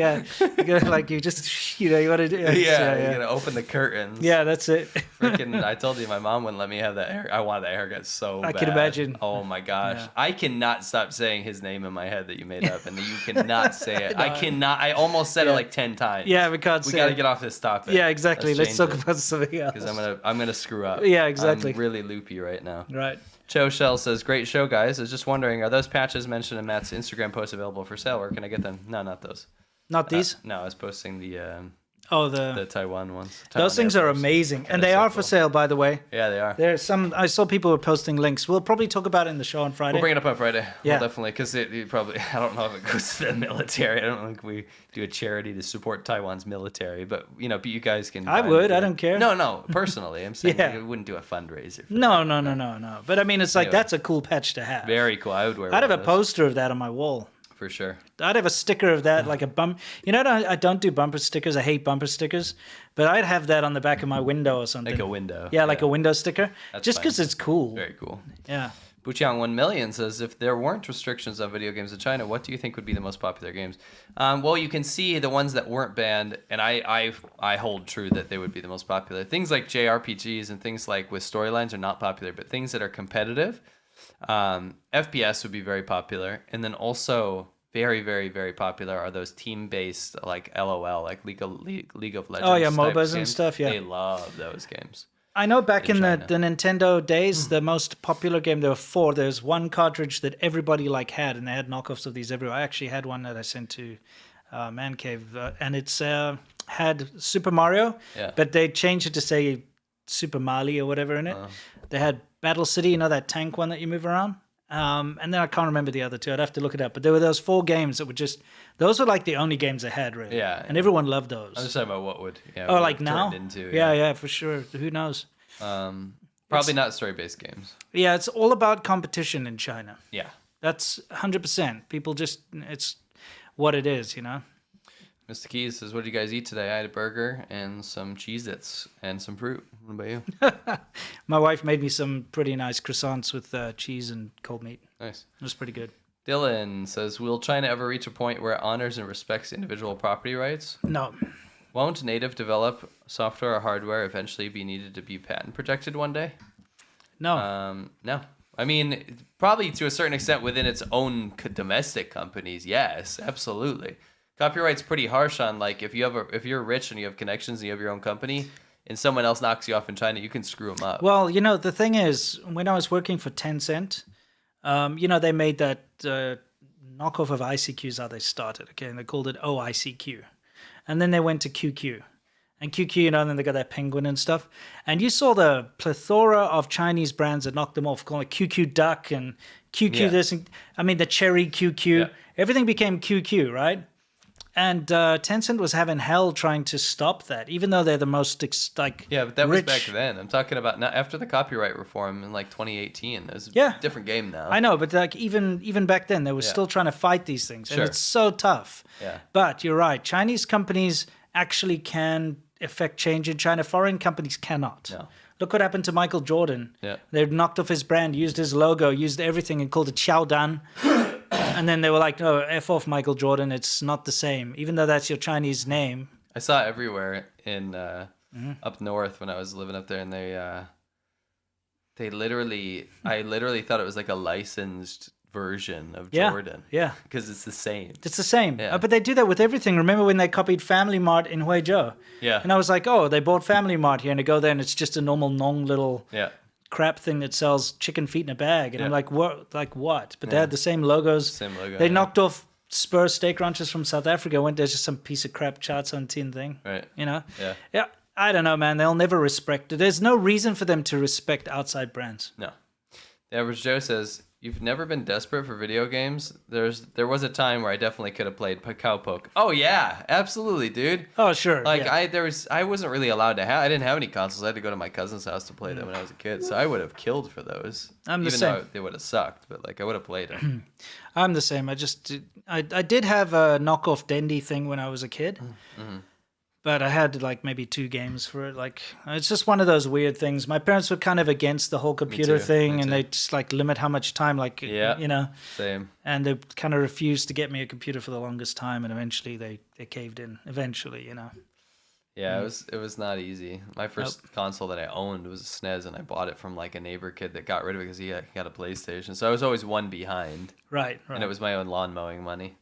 like you just you want to do. Yeah, you gotta open the curtains. Yeah, that's it. Freaking! I told you my mom wouldn't let me have that hair. I wanted that haircut so bad. I can imagine. Oh my gosh, I cannot stop saying his name in my head that you made up, and that you cannot say it. No. I cannot. I almost said it like 10 times. Yeah, we can't. We gotta get off this topic. Yeah, exactly. Let's talk about something else. Because I'm gonna screw up. Yeah, exactly. I'm really loopy right now. Right. Cho Shell says, "Great show, guys. I was just wondering, are those patches mentioned in Matt's Instagram post available for sale? Where can I get them?" No, not those. Not these? No, I was posting the the Taiwan ones. Those things are amazing, and they are for sale, by the way. Yeah, they are. There's some. I saw people were posting links. We'll probably talk about it in the show on Friday. We'll bring it up on Friday. Yeah, we'll definitely, because it probably. I don't know if it goes to the military. I don't think we do a charity to support Taiwan's military, but but you guys can. I would. I don't care. No. Personally, I'm saying we wouldn't do a fundraiser. No. But I mean, it's like that's a cool patch to have. Very cool. I would wear. I'd have a poster of that on my wall. For sure. I'd have a sticker of that, like a bump. I don't do bumper stickers. I hate bumper stickers. But I'd have that on the back of my window or something. Like a window. Yeah, like a window sticker. That's just because it's cool. Very cool. Yeah. Buchiang 1 million says, if there weren't restrictions on video games in China, what do you think would be the most popular games? Well, you can see the ones that weren't banned, and I hold true that they would be the most popular. Things like JRPGs and things like with storylines are not popular, but things that are competitive, FPS would be very popular. And then also very, very, very popular are those team-based, like LOL, like League of Legends. Oh, yeah, MOBAs and stuff, yeah. They love those games. I know back in the Nintendo days, the most popular game, there were 4. There's one cartridge that everybody had, and they had knockoffs of these everywhere. I actually had one that I sent to Man Cave, and it's had Super Mario, but they changed it to say Super Mali or whatever in it. They had Battle City, that tank one that you move around. And then I can't remember the other 2. I'd have to look it up. But there were those 4 games that were those were like the only games I had, really. Yeah. And everyone loved those. I'm just talking about what would like now? Into, yeah, for sure. Who knows? Probably not story-based games. Yeah, it's all about competition in China. Yeah. That's 100%. People it's what it is, Mr. Keys says, what did you guys eat today? I had a burger and some Cheez-Its and some fruit. What about you? My wife made me some pretty nice croissants with cheese and cold meat. Nice. It was pretty good. Dylan says, will China ever reach a point where it honors and respects individual property rights? No. Won't native develop software or hardware eventually be needed to be patent protected one day? No. No. I mean, probably to a certain extent within its own domestic companies, yes, absolutely. Copyright's pretty harsh on, like, if you're rich and you have connections and you have your own company and someone else knocks you off in China, you can screw them up. Well, the thing is, when I was working for Tencent, they made that knockoff of ICQ is how they started, okay? And they called it OICQ. And then they went to QQ. And QQ, and then they got that penguin and stuff. And you saw the plethora of Chinese brands that knocked them off, calling it QQ Duck and QQ this. And, the Cherry QQ. Yeah. Everything became QQ, right? And Tencent was having hell trying to stop that, even though they're the most Yeah, but that was back then. I'm talking about now after the copyright reform in like 2018. It was a different game now. I know, but like even back then, they were still trying to fight these things, and it's so tough. Yeah. But you're right. Chinese companies actually can affect change in China. Foreign companies cannot. No. Look what happened to Michael Jordan. Yeah. They knocked off his brand, used his logo, used everything, and called it Xiàbān. And then they were like, no, F off Michael Jordan. It's not the same, even though that's your Chinese name. I saw it everywhere in up north when I was living up there, and they literally, I literally thought it was like a licensed version of Jordan. Yeah. Because it's the same. It's the same. Yeah. But they do that with everything. Remember when they copied Family Mart in Huizhou? Yeah. And I was like, oh, they bought Family Mart here, and I go there, and it's just a normal little crap thing that sells chicken feet in a bag. And I'm like, what? But they had the same logos. Same logo. They knocked off Spur steak ranches from South Africa. Went there's just some piece of crap charts on tin thing. Right. You know? Yeah. Yeah. I don't know, man. They'll never respect it. There's no reason for them to respect outside brands. No. The Average Joe says, you've never been desperate for video games? There was a time where I definitely could have played Cowpoke. Oh yeah, absolutely, dude. Oh sure. Like yeah. I wasn't really allowed to have. I didn't have any consoles. I had to go to my cousin's house to play them when I was a kid. So I would have killed for those. I'm the even same. though they would have sucked, but like I would have played them. I'm the same. I did have a knockoff Dendy thing when I was a kid. Mm-hmm. But I had like maybe 2 games for it. Like it's just one of those weird things. My parents were kind of against the whole computer thing, and they just like limit how much time. Like you know, same. And they kind of refused to get me a computer for the longest time, and eventually they caved in. Eventually, you know. Yeah, it was not easy. My first console that I owned was a SNES, and I bought it from like a neighbor kid that got rid of it because he got a PlayStation. So I was always one behind. Right. And it was my own lawn mowing money.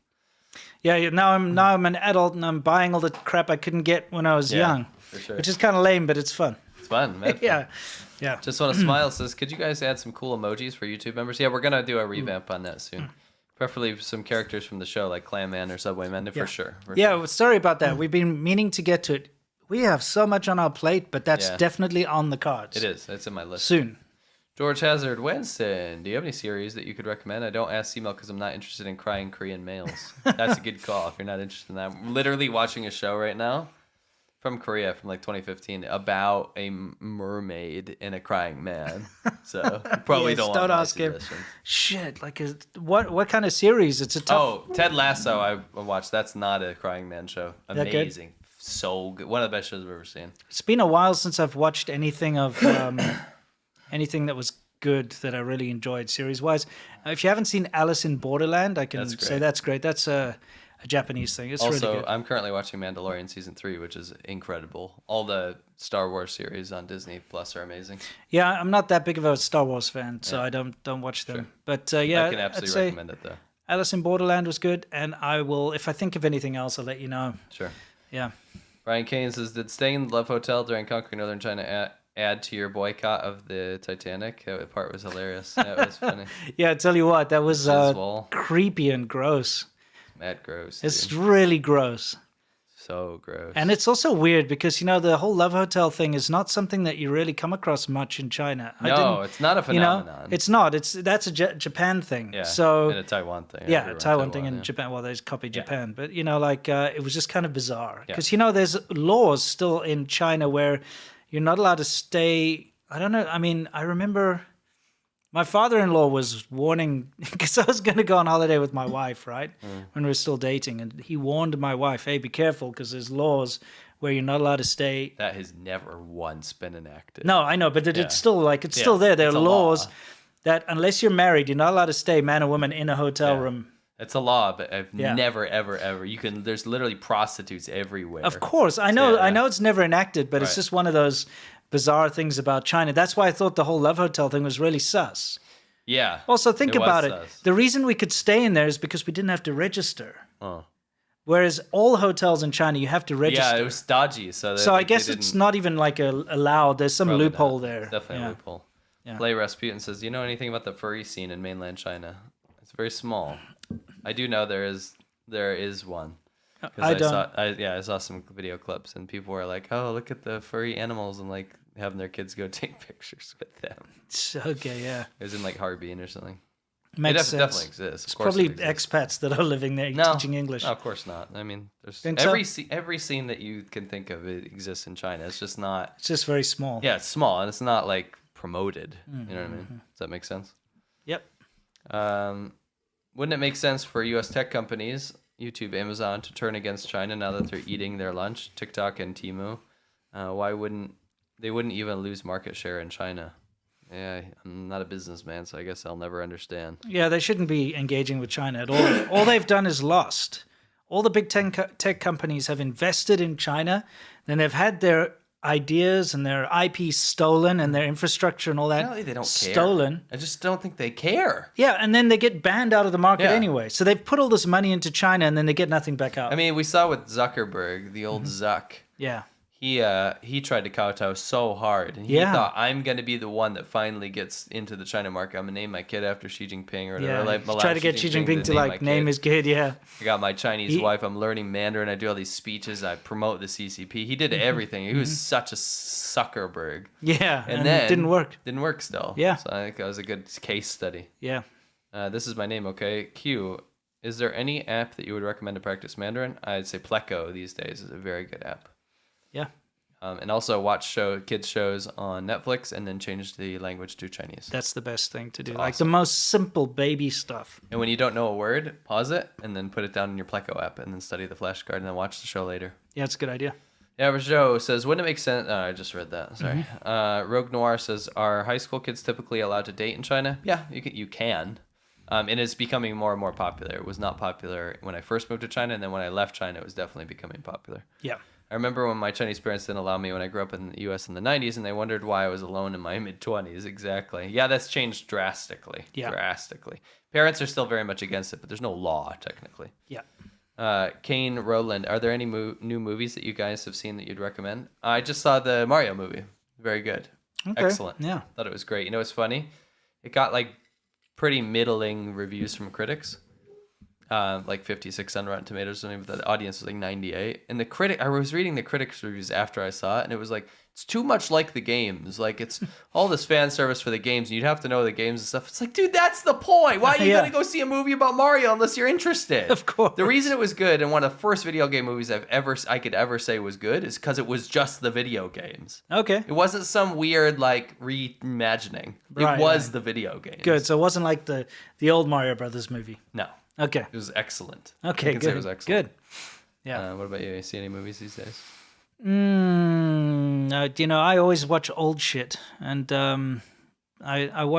Yeah, now I'm an adult and I'm buying all the crap I couldn't get when I was young, for sure. Which is kind of lame, but it's fun. It's fun, man. Yeah. Just want to smile. Says, could you guys add some cool emojis for YouTube members? Yeah, we're gonna do a revamp on that soon. Preferably some characters from the show, like Clam Man or Subway Man, for sure. Well, sorry about that. We've been meaning to get to it. We have so much on our plate, but that's definitely on the cards. It is. It's in my list. Soon. George Hazard, Winston, do you have any series that you could recommend? I don't ask female because I'm not interested in crying Korean males. That's a good call if you're not interested in that. I'm literally watching a show right now from Korea from like 2015 about a mermaid and a crying man. So you probably don't want my suggestion. Shit, like what kind of series? It's a tough... Oh, Ted Lasso I watched. That's not a crying man show. Amazing. So good. One of the best shows I've ever seen. It's been a while since I've watched anything of... anything that was good that I really enjoyed series-wise. If you haven't seen Alice in Borderland, I can say that's great. That's a Japanese thing. It's also, really good. I'm currently watching Mandalorian Season 3, which is incredible. All the Star Wars series on Disney Plus are amazing. Yeah, I'm not that big of a Star Wars fan, so I don't watch them. Sure. But I can absolutely recommend it, though. Alice in Borderland was good, and I will, if I think of anything else, I'll let you know. Sure. Yeah. Ryan Kane says, did staying in the Love Hotel during conquering northern China add to your boycott of the Titanic? That part was hilarious. That was funny. Yeah, I tell you what, that was creepy and gross. Mad gross. It's really gross. So gross. And it's also weird because, you know, the whole Love Hotel thing is not something that you really come across much in China. No, it's not a phenomenon. You know, it's not. That's a Japan thing. Yeah, so, and a Taiwan thing. Yeah, a Taiwan thing in Japan. Well, they copied Japan. But, you know, like, it was just kind of bizarre. Because, you know, there's laws still in China where you're not allowed to stay. I don't know. I mean, I remember my father-in-law was warning, because I was going to go on holiday with my wife, right? When we were still dating. And he warned my wife, hey, be careful, because there's laws where you're not allowed to stay. That has never once been enacted. No, I know, but it's still like, it's still there. There are laws that unless you're married, you're not allowed to stay, man or woman, in a hotel room. It's a law, but I've never, ever, ever. There's literally prostitutes everywhere. Of course. I know it's never enacted, but it's just one of those bizarre things about China. That's why I thought the whole Love Hotel thing was really sus. Yeah. Also, think about it. The reason we could stay in there is because we didn't have to register. Oh. Whereas all hotels in China, you have to register. Yeah, it was dodgy. So I guess it's not even like allowed. There's some loophole there. Definitely a loophole. Yeah. Play Rasputin says, do you know anything about the furry scene in mainland China? It's very small. I do know there is one. I saw some video clips and people were like, "Oh, look at the furry animals," and like having their kids go take pictures with them. Okay, yeah. It was in like Harbin or something. Makes It sense. definitely exists. It's probably expats that are living there teaching English. No, of course not. I mean, there's every scene that you can think of it exists in China. It's just not. It's just very small. Yeah, it's small and it's not like promoted. You know what I mean? Does that make sense? Yep. Wouldn't it make sense for U.S. tech companies, YouTube, Amazon, to turn against China now that they're eating their lunch? TikTok and Temu. Why wouldn't they even lose market share in China? Yeah, I'm not a businessman, so I guess I'll never understand. Yeah, they shouldn't be engaging with China at all. All they've done is lost. All the big tech companies have invested in China, then they've had their ideas and their IP stolen and their infrastructure and all that Apparently they don't stolen. Care. I just don't think they care. Yeah, and then they get banned out of the market anyway. So they've put all this money into China and then they get nothing back out. I mean, we saw with Zuckerberg, the old Zuck. Yeah. He tried to kowtow so hard, and he thought, I'm going to be the one that finally gets into the China market. I'm going to name my kid after Xi Jinping or whatever. Yeah, try to get Xi Jinping to name his kid, I got my Chinese wife. I'm learning Mandarin. I do all these speeches. I promote the CCP. He did everything. He was such a Zuckerberg. Yeah, and then it didn't work. Didn't work still. Yeah. So I think that was a good case study. Yeah. This is my name, okay? Q, is there any app that you would recommend to practice Mandarin? I'd say Pleco these days is a very good app. Yeah. And also watch kids shows on Netflix and then change the language to Chinese. That's the best thing to do. That's like awesome. the most simple baby stuff. And when you don't know a word, pause it and then put it down in your Pleco app and then study the flashcard and then watch the show later. Yeah, it's a good idea. Yeah, Joe says, wouldn't it make sense? I just read that. Sorry. Rogue Noir says, are high school kids typically allowed to date in China? Yeah, you can. And it's becoming more and more popular. It was not popular when I first moved to China, and then when I left China, it was definitely becoming popular. Yeah. I remember when my Chinese parents didn't allow me when I grew up in the U.S. in the 90s, and they wondered why I was alone in my mid-20s. Exactly. Yeah, that's changed drastically. Yeah. Drastically. Parents are still very much against it, but there's no law, technically. Yeah. Kane Rowland, are there any new movies that you guys have seen that you'd recommend? I just saw the Mario movie. Very good. Okay. Excellent. Yeah. Thought it was great. You know what's funny? It got like pretty middling reviews from critics. Like 56 on Rotten Tomatoes, but the audience was like 98. And I was reading the critics' reviews after I saw it, and it was like, it's too much like the games. Like, it's all this fan service for the games, and you'd have to know the games and stuff. It's like, dude, that's the point. Why are you going to go see a movie about Mario unless you're interested? Of course. The reason it was good, and one of the first video game movies I could ever say was good, is because it was just the video games. Okay. It wasn't some weird, like, reimagining. It was the video games. Good. So it wasn't like the old Mario Brothers movie. No. Okay. It was excellent. Okay, I can say it was excellent. Good. Yeah. What about you? You see any movies these days? I always watch old shit, and I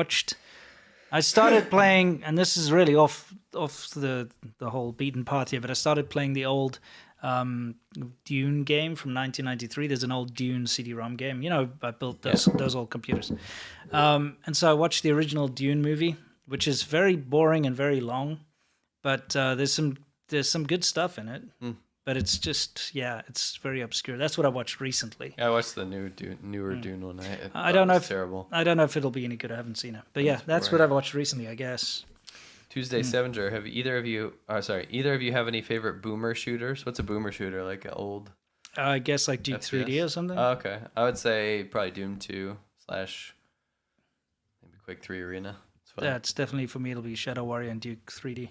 started playing, and this is really off the whole beaten path here, but I started playing the old Dune game from 1993. There's an old Dune CD-ROM game. I built those old computers, and so I watched the original Dune movie, which is very boring and very long. But there's some good stuff in it. But it's just, it's very obscure. That's what I watched recently. Yeah, I watched the newer Dune one. I don't know if terrible. I don't know if it'll be any good. I haven't seen it. But that's what I've watched recently, I guess. Tuesday Sevenger, have either of you have any favorite boomer shooters? What's a boomer shooter? Like an old? I guess like Duke 3D or something. Oh, okay, I would say probably Doom 2 / maybe Quake 3 Arena. That's definitely for me. It'll be Shadow Warrior and Duke 3D.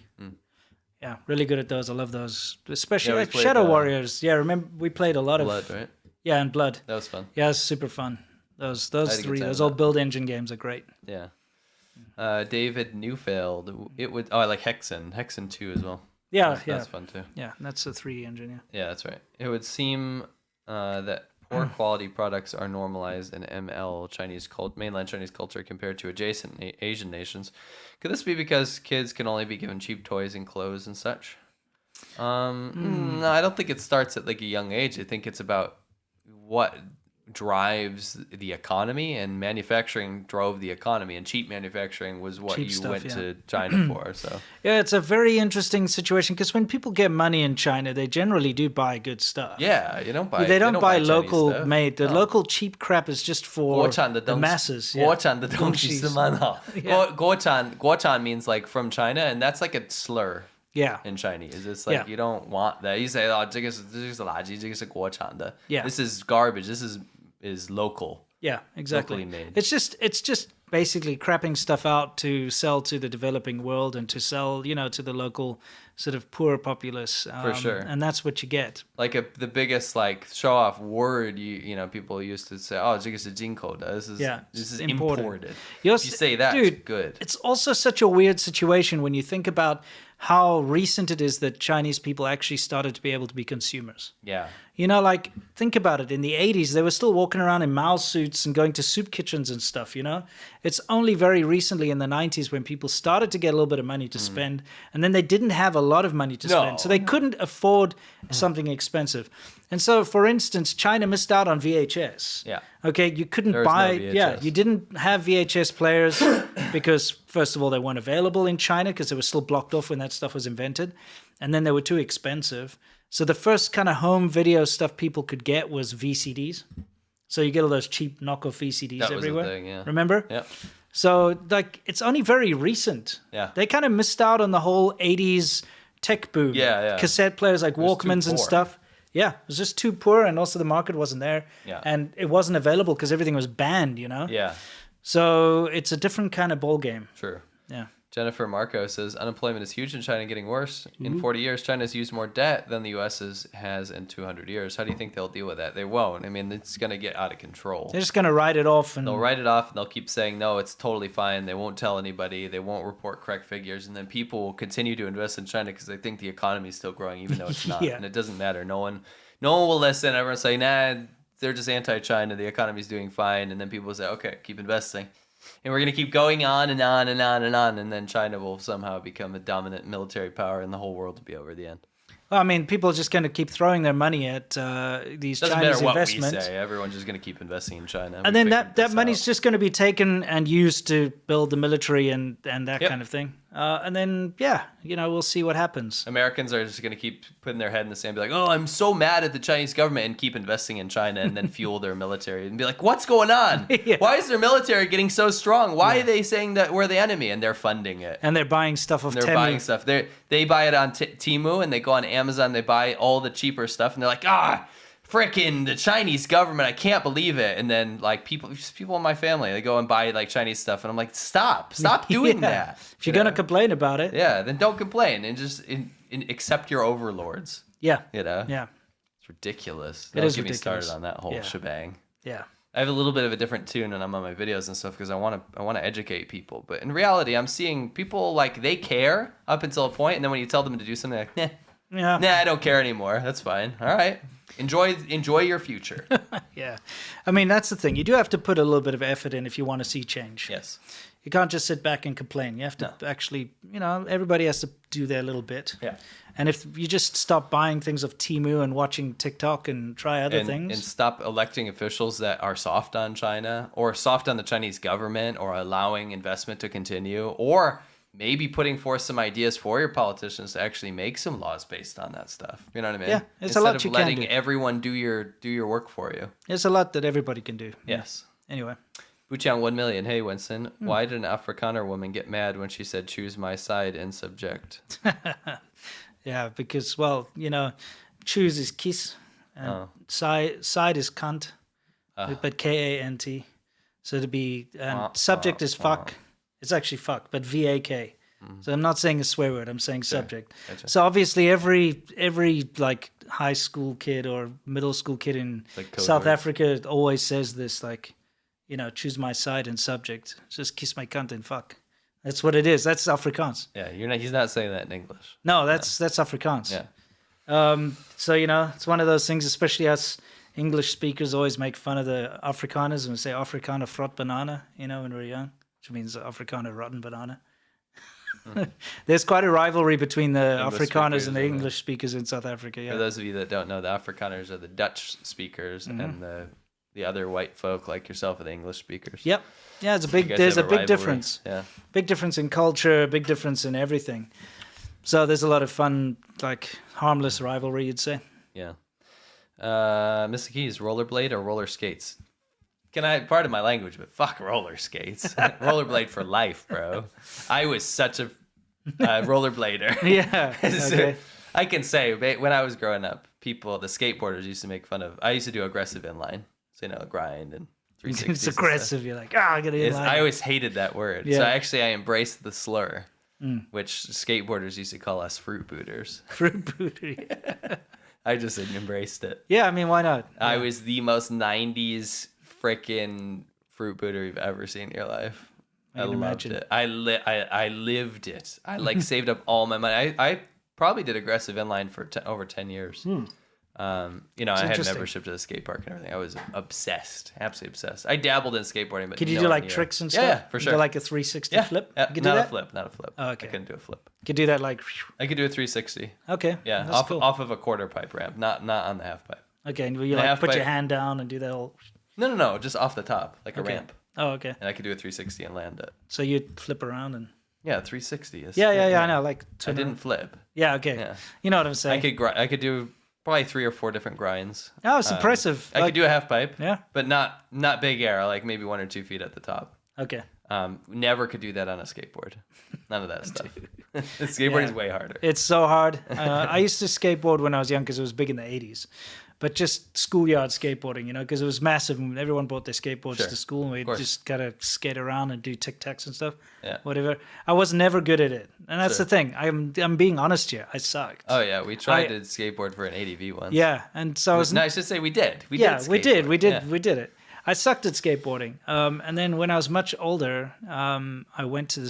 Yeah, really good at those. I love those, especially Shadow Warriors. Yeah, remember we played a lot of Blood, right? Yeah, and Blood. That was fun. Yeah, it was super fun. Those three, those old build engine games are great. Yeah. David Newfield. I like Hexen. Hexen 2 as well. Yeah, that's fun too. Yeah, that's a 3D engine. Yeah, that's right. It would seem that poor quality products are normalized in mainland Chinese culture compared to adjacent Asian nations. Could this be because kids can only be given cheap toys and clothes and such? No, I don't think it starts at like a young age. I think it's about what drives the economy, and manufacturing drove the economy, and cheap manufacturing was what you went to China for. So yeah, it's a very interesting situation because when people get money in China, they generally do buy good stuff. Yeah, they don't buy local made. The local cheap crap is just for the masses. 国产的东西是蛮好。国产 means like from China, and that's like a slur. Yeah. In Chinese, it's like you don't want that. You say, "Oh, 这个是垃圾，这个是国产的." Yeah. This is garbage. This is local. Yeah, exactly. Locally made. It's just basically crapping stuff out to sell to the developing world and to sell, to the local sort of poor populace. For sure. And that's what you get. Like the biggest like show off word people used to say, oh, 这个是进口的. This is imported. You say that, dude, it's good. It's also such a weird situation when you think about how recent it is that Chinese people actually started to be able to be consumers. Yeah. Like, think about it. In the 80s, they were still walking around in Mao suits and going to soup kitchens and stuff, It's only very recently in the 90s when people started to get a little bit of money to spend, and then they didn't have a lot of money to spend. So they couldn't afford something expensive. And so, for instance, China missed out on VHS. Yeah. Okay, you couldn't buy... No you didn't have VHS players because, first of all, they weren't available in China because they were still blocked off when that stuff was invented. And then they were too expensive. So the first kind of home video stuff people could get was VCDs. So you get all those cheap knockoff VCDs everywhere. That was a thing, yeah. Remember? Yeah. So, like, it's only very recent. Yeah. They kind of missed out on the whole 80s tech boom. Yeah. Cassette players like Walkmans and stuff. Yeah, it was just too poor, and also the market wasn't there. Yeah. And it wasn't available because everything was banned, Yeah. So it's a different kind of ball game. True. Yeah. Jennifer Marco says, unemployment is huge in China and getting worse. In 40 years, China's used more debt than the U.S. has in 200 years. How do you think they'll deal with that? They won't. I mean, it's going to get out of control. They're just going to write it off. They'll write it off, and they'll keep saying, no, it's totally fine. They won't tell anybody. They won't report correct figures. And then people will continue to invest in China because they think the economy is still growing, even though it's not. Yeah. And it doesn't matter. No one will listen. Everyone's saying, nah, they're just anti-China. The economy's doing fine. And then people will say, okay, keep investing. And we're going to keep going on and on and on and on. And then China will somehow become a dominant military power and the whole world will be over the end. Well, I mean, people are just going to keep throwing their money at these Doesn't Chinese matter what investments. we say. Everyone's just going to keep investing in China. And then that money's just going to be taken and used to build the military and that kind of thing. And then, we'll see what happens. Americans are just going to keep putting their head in the sand and be like, oh, I'm so mad at the Chinese government, and keep investing in China and then fuel their military and be like, what's going on? Yeah. Why is their military getting so strong? Why are they saying that we're the enemy? And they're funding it. And they're buying stuff off Temu. They're buying stuff. They buy it on Temu, and they go on Amazon. They buy all the cheaper stuff, and they're like, frickin' the Chinese government, I can't believe it. And then like people in my family, they go and buy like Chinese stuff, and I'm like, stop doing that. If you're gonna complain about it, then don't complain and just accept your overlords. Yeah. Yeah. It's ridiculous. It Don't is get ridiculous. me started on that whole shebang. Yeah. I have a little bit of a different tune when I'm on my videos and stuff because I want to educate people. But in reality, I'm seeing people like they care up until a point, and then when you tell them to do something, like, nah, I don't care anymore. That's fine. All right. Enjoy your future. Yeah. I mean, that's the thing. You do have to put a little bit of effort in if you want to see change. Yes. You can't just sit back and complain. You have to actually, everybody has to do their little bit. Yeah. And if you just stop buying things of Temu and watching TikTok and try other things. And stop electing officials that are soft on China or soft on the Chinese government or allowing investment to continue or maybe putting forth some ideas for your politicians to actually make some laws based on that stuff. You know what I mean? Yeah, it's a lot you can do. Instead of letting everyone do your work for you. There's a lot that everybody can do. Yes. Anyway. Buchang 1 million. Hey, Winston. Why did an Afrikaner woman get mad when she said choose my side and subject? Yeah, because, choose is kiss. And side is cunt. But K-A-N-T. So to be, subject is fuck. It's actually fuck, but V-A-K. So I'm not saying a swear word. I'm saying subject. Gotcha. So obviously every like high school kid or middle school kid in South Africa always says this, like, choose my side and subject. Just kiss my cunt and fuck. That's what it is. That's Afrikaans. Yeah, he's not saying that in English. No, that's Afrikaans. Yeah. So, it's one of those things, especially us English speakers always make fun of the Afrikaners and we say Afrikaner frot banana, when we're young, which means Afrikaner rotten banana. There's quite a rivalry between the Afrikaners and the English speakers in South Africa. Yeah. For those of you that don't know, the Afrikaners are the Dutch speakers and the other white folk like yourself are the English speakers. Yep. Yeah, there's a big difference. Yeah. Big difference in culture, big difference in everything. So there's a lot of fun, like harmless rivalry, you'd say. Yeah. Mr. Keys, rollerblade or roller skates? Pardon my language, but fuck roller skates. Rollerblade for life, bro. I was such a rollerblader. Yeah. Okay. I can say, when I was growing up, the skateboarders used to make fun of, I used to do aggressive inline. So, grind and 360. It's aggressive. You're like, I gotta get I always hated that word. Yeah. So actually, I embraced the slur, which skateboarders used to call us fruit booters. Fruit booter. Yeah. I just embraced it. Yeah, I mean, why not? Yeah. I was the most 90s frickin' fruit booter you've ever seen in your life. I loved it. I lived it. I like saved up all my money. I probably did aggressive inline for over 10 years. I had membership to the skate park and everything. I was obsessed, absolutely obsessed. I dabbled in skateboarding, but could you do like tricks and stuff? Yeah, for sure. Do like a 360 flip? Yeah, You could do that? Not a flip. Oh, okay. I couldn't do a flip. You could do that like. I could do a 360. Okay. Yeah, that's cool. off of a quarter pipe ramp, not on the half pipe. Okay, and you like put your hand down and do that whole. No, just off the top, like a ramp. Oh, okay. And I could do a 360 and land it. So you'd flip around and. Yeah, 360 is. Yeah, I know. Like I didn't flip. Yeah, okay. Yeah. You know what I'm saying. I could do probably 3 or 4 different grinds. Oh, it's impressive. I could do a half pipe. Yeah. But not big air, like maybe 1 or 2 feet at the top. Okay. Never could do that on a skateboard. None of that stuff. Skateboard is way harder. It's so hard. I used to skateboard when I was young because it was big in the 80s. But just schoolyard skateboarding, because it was massive and everyone brought their skateboards to school and we just got to skate around and do tic-tacs and stuff. Yeah. Whatever. I was never good at it. And that's the thing. I'm being honest here. I sucked. Oh, yeah. We tried to skateboard for an ADV once. Yeah. And so I was... No, I should say we did. We did it. I sucked at skateboarding. And then when I was much older, I went to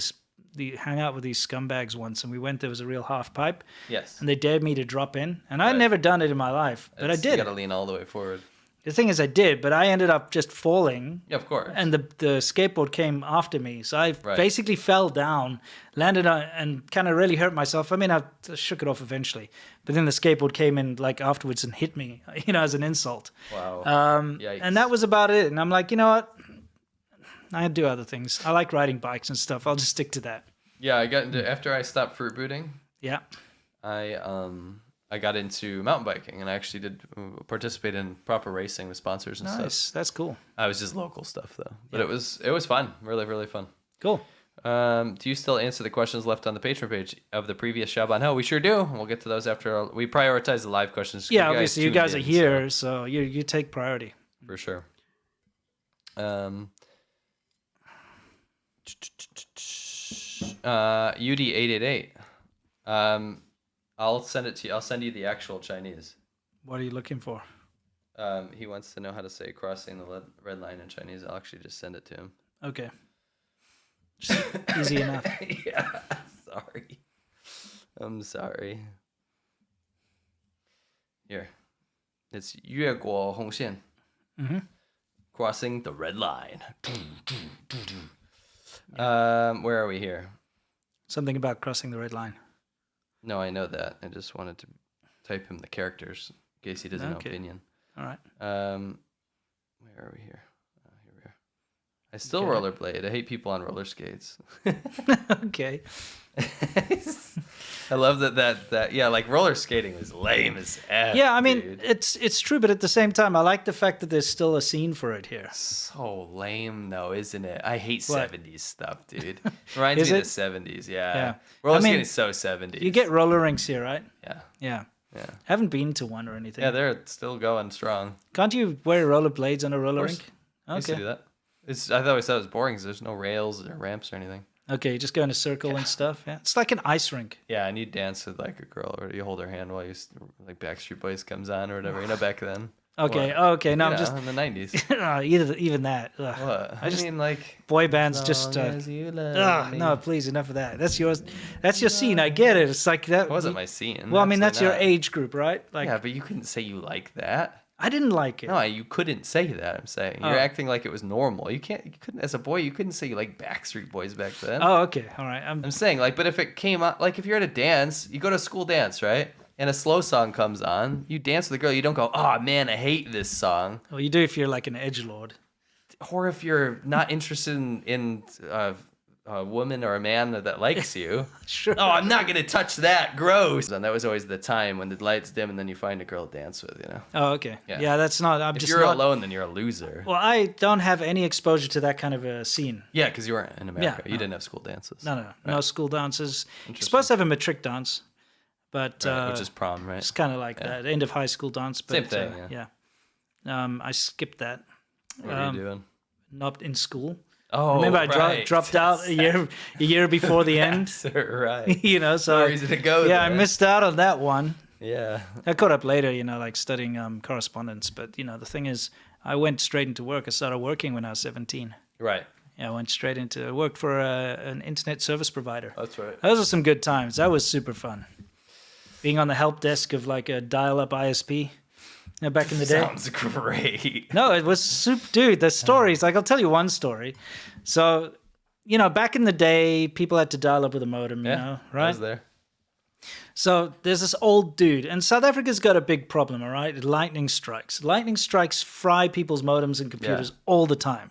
hang out with these scumbags once, and there was a real half pipe. Yes. And they dared me to drop in, and I'd never done it in my life, but I did. You got to lean all the way forward. The thing is, I did, but I ended up just falling. Yeah, of course. And the skateboard came after me, so I basically fell down, landed on, and kind of really hurt myself. I mean, I shook it off eventually, but then the skateboard came in like afterwards and hit me, as an insult. Wow. Yikes. And that was about it. And I'm like, you know what? I do other things. I like riding bikes and stuff. I'll just stick to that. Yeah, I got into after I stopped fruit booting. Yeah. I got into mountain biking and I actually did participate in proper racing with sponsors and stuff. Nice, that's cool. I was just local stuff though, but it was fun, really, really fun. Cool. Do you still answer the questions left on the Patreon page of the previous Xiàbān Hòu? We sure do. We'll get to those after we prioritize the live questions. Yeah, obviously you guys are here, so you take priority for sure. UD888. I'll send it to you. I'll send you the actual Chinese. What are you looking for? He wants to know how to say crossing the red line in Chinese. I'll actually just send it to him. Okay. Just easy enough. Yeah. Sorry. I'm sorry. Here. It's 越过红线. Crossing the red line. Where are we here? Something about crossing the red line. No, I know that. I just wanted to type him the characters in case he doesn't know opinion. All right. Where are we here? Here we are. I still rollerblade. I hate people on roller skates. Okay. I love that. Yeah, like roller skating is lame as F. Yeah, I mean, dude. it's true, but at the same time, I like the fact that there's still a scene for it here. So lame, though, isn't it? I hate 70s stuff, dude. Reminds me of the 70s, yeah. Roller skating is so 70s. You get roller rinks here, right? Yeah. Haven't been to one or anything. Yeah, they're still going strong. Can't you wear roller blades on a roller rink? Okay. I used to do that. I always thought it was boring because there's no rails or ramps or anything. Okay, you just go in a circle and stuff. Yeah, it's like an ice rink. Yeah, and you dance with like a girl, or you hold her hand while you like Backstreet Boys comes on or whatever. Back then. Okay, No, I'm just in the 90s. Even that. Ugh. What? I mean, like boy bands just. No, please, enough of that. That's yours. That's your scene. I get it. It's like that. It wasn't my scene. Well, I mean, that's your age group, right? Like. Yeah, but you couldn't say you like that. I didn't like it. No, you couldn't say that. I'm saying you're acting like it was normal. You couldn't as a boy. You couldn't say you like Backstreet Boys back then. Oh, okay, all right. I'm saying like, but if it came out, like if you're at a dance, you go to a school dance, right? And a slow song comes on, you dance with the girl. You don't go, oh man, I hate this song. Well, you do if you're like an edgelord, or if you're not interested in a woman or a man that likes you. Sure. Oh, I'm not gonna touch that. Gross. And that was always the time when the lights dim and then you find a girl to dance with. Oh, okay. Yeah, that's not. If you're alone, then you're a loser. Well, I don't have any exposure to that kind of a scene. Yeah, because you weren't in America. You didn't have school dances. No school dances. You're supposed to have a matric dance, but which is prom, right? It's kind of like that end of high school dance. But, same thing. I skipped that. What are you doing? not in school. Oh, remember I dropped out a year before the end. Right. You know, so no reason to go yeah, there. I missed out on that one. Yeah. I caught up later, you know, like studying correspondence. But, you know, the thing is, I went straight into work. I started working when I was 17. Right. Yeah, I went straight into work for an internet service provider. That's right. Those were some good times. That was super fun. Being on the help desk of like a dial-up ISP, you know, back in the day. Sounds great. No, it was super, dude. The stories, like I'll tell you one story. So, you know, back in the day, people had to dial up with a modem, you know, right? I was there. So there's this old dude, and South Africa's got a big problem, all right? Lightning strikes. Lightning strikes fry people's modems and computers all the time.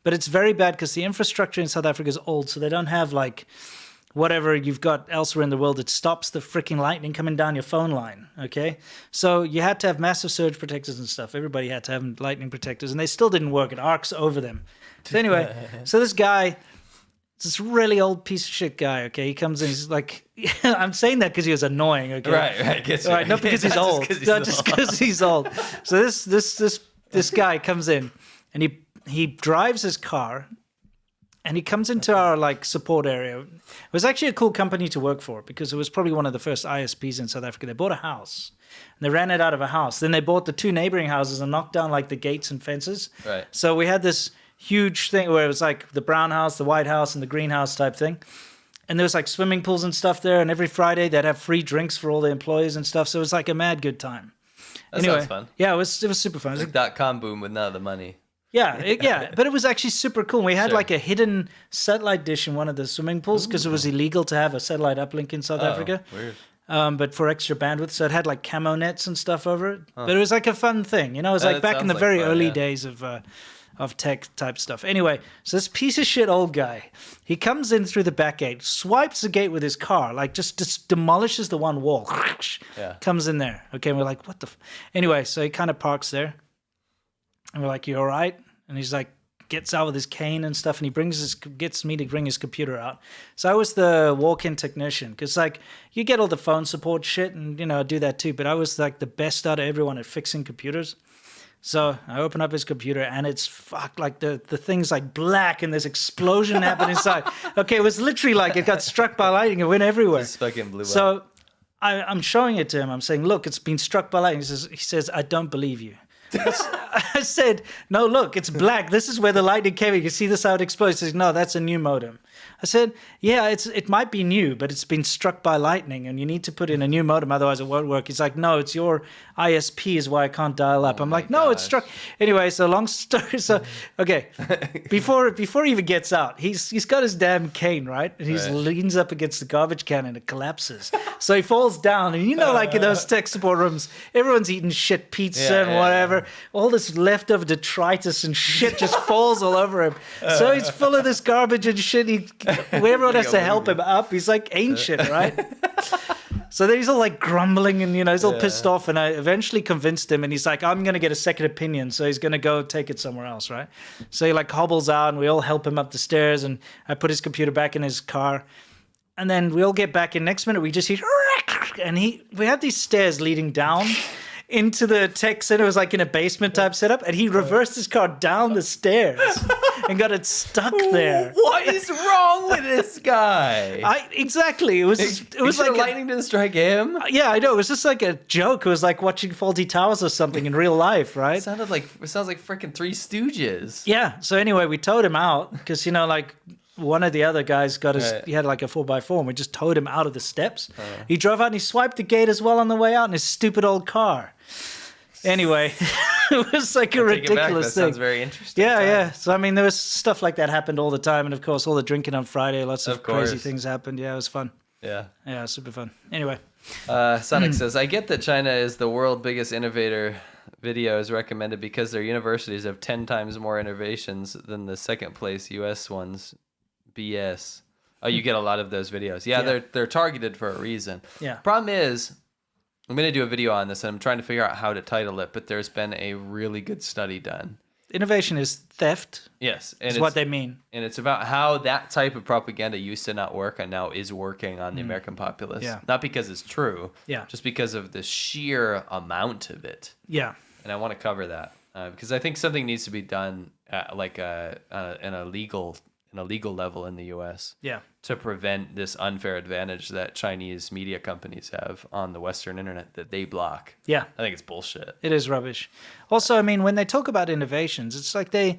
But it's very bad because the infrastructure in South Africa is old, so they don't have like whatever you've got elsewhere in the world that stops the freaking lightning coming down your phone line, okay? So you had to have massive surge protectors and stuff. Everybody had to have lightning protectors, and they still didn't work. It arcs over them. So anyway, so this guy, this really old piece of shit guy, okay? He comes in, he's like, I'm saying that because he was annoying, okay? Right. Right, not because he's old. Just because he's old. So this guy comes in, and he drives his car, and he comes into our like support area. It was actually a cool company to work for because it was probably one of the first ISPs in South Africa. They bought a house, and they ran it out of a house. Then they bought the two neighboring houses and knocked down like the gates and fences. Right. So we had this huge thing where it was like the brown house, the white house, and the green house type thing. And there was like swimming pools and stuff there. And every Friday they'd have free drinks for all the employees and stuff. So it was like a mad good time. That sounds fun. Yeah, it was super fun. It was like .com boom with none of the money. Yeah, but it was actually super cool. We had like a hidden satellite dish in one of the swimming pools because it was illegal to have a satellite uplink in South Africa. Weird. But for extra bandwidth, so it had like camo nets and stuff over it. But it was like a fun thing, you know. It was like back in the very early days of tech type stuff. Anyway, so this piece of shit old guy, he comes in through the back gate, swipes the gate with his car, like just demolishes the one wall. Comes in there. Okay, and we're like, what the? Anyway, so he kind of parks there, and we're like, you all right? And he's like, gets out with his cane and stuff, and gets me to bring his computer out. So I was the walk-in technician, because like you get all the phone support shit, and you know I do that too. But I was like the best out of everyone at fixing computers. So I open up his computer, and it's like the thing's like black, and there's explosion happened inside. Okay, it was literally like it got struck by lightning. It went everywhere. Just fucking blew up. So I'm showing it to him. I'm saying, look, it's been struck by lightning. He says, I don't believe you. I said, no, look, it's black. This is where the lightning came. You can see this how it explodes. He says, no, that's a new modem. I said, yeah, it might be new, but it's been struck by lightning, and you need to put in a new modem, otherwise it won't work. He's like, no, it's your ISP is why I can't dial up. I'm like, no, it's struck. Anyway, so long story. So, okay, before he even gets out, he's got his damn cane, right? And he leans up against the garbage can, and it collapses. So he falls down, and you know, like in those tech support rooms, everyone's eating shit pizza and whatever. All this leftover detritus and shit just falls all over him. So he's full of this garbage and shit. Everyone has to help him up. He's like ancient, right? So then he's all like grumbling, and you know he's all pissed off. And I eventually convinced him, and he's like, "I'm gonna get a second opinion." So he's gonna go take it somewhere else, right? So he like hobbles out, and we all help him up the stairs. And I put his computer back in his car, and then we all get back in. Next minute, we just hear, and we had these stairs leading down into the tech center. It was like in a basement type setup, and he reversed his car down the stairs and got it stuck there. What is wrong with this guy? Exactly. It was like lightning didn't strike him. Yeah, I know. It was just like a joke. It was like watching Faulty Towers or something in real life, right? It sounds like freaking Three Stooges. Yeah. So anyway, we towed him out because you know, like one of the other guys got he had like a 4x4, and we just towed him out of the steps. He drove out and he swiped the gate as well on the way out in his stupid old car. Anyway, it was like a ridiculous thing. That sounds very interesting. Yeah. So I mean, there was stuff like that happened all the time, and of course, all the drinking on Friday, lots of crazy things happened. Yeah, it was fun. Yeah, super fun. Anyway, Sonic says, I get that China is the world's biggest innovator. Video is recommended because their universities have 10 times more innovations than the second place U.S. ones. BS. Oh, you get a lot of those videos. Yeah, they're targeted for a reason. Yeah. Problem is, I'm going to do a video on this, and I'm trying to figure out how to title it, but there's been a really good study done. Innovation is theft. Yes. And it's what they mean. And it's about how that type of propaganda used to not work and now is working on the American populace. Yeah. Not because it's true. Yeah. Just because of the sheer amount of it. Yeah. And I want to cover that because I think something needs to be done in a legal level in the U.S. Yeah. To prevent this unfair advantage that Chinese media companies have on the Western internet that they block. Yeah. I think it's bullshit. It is rubbish. Also, I mean, when they talk about innovations, it's like they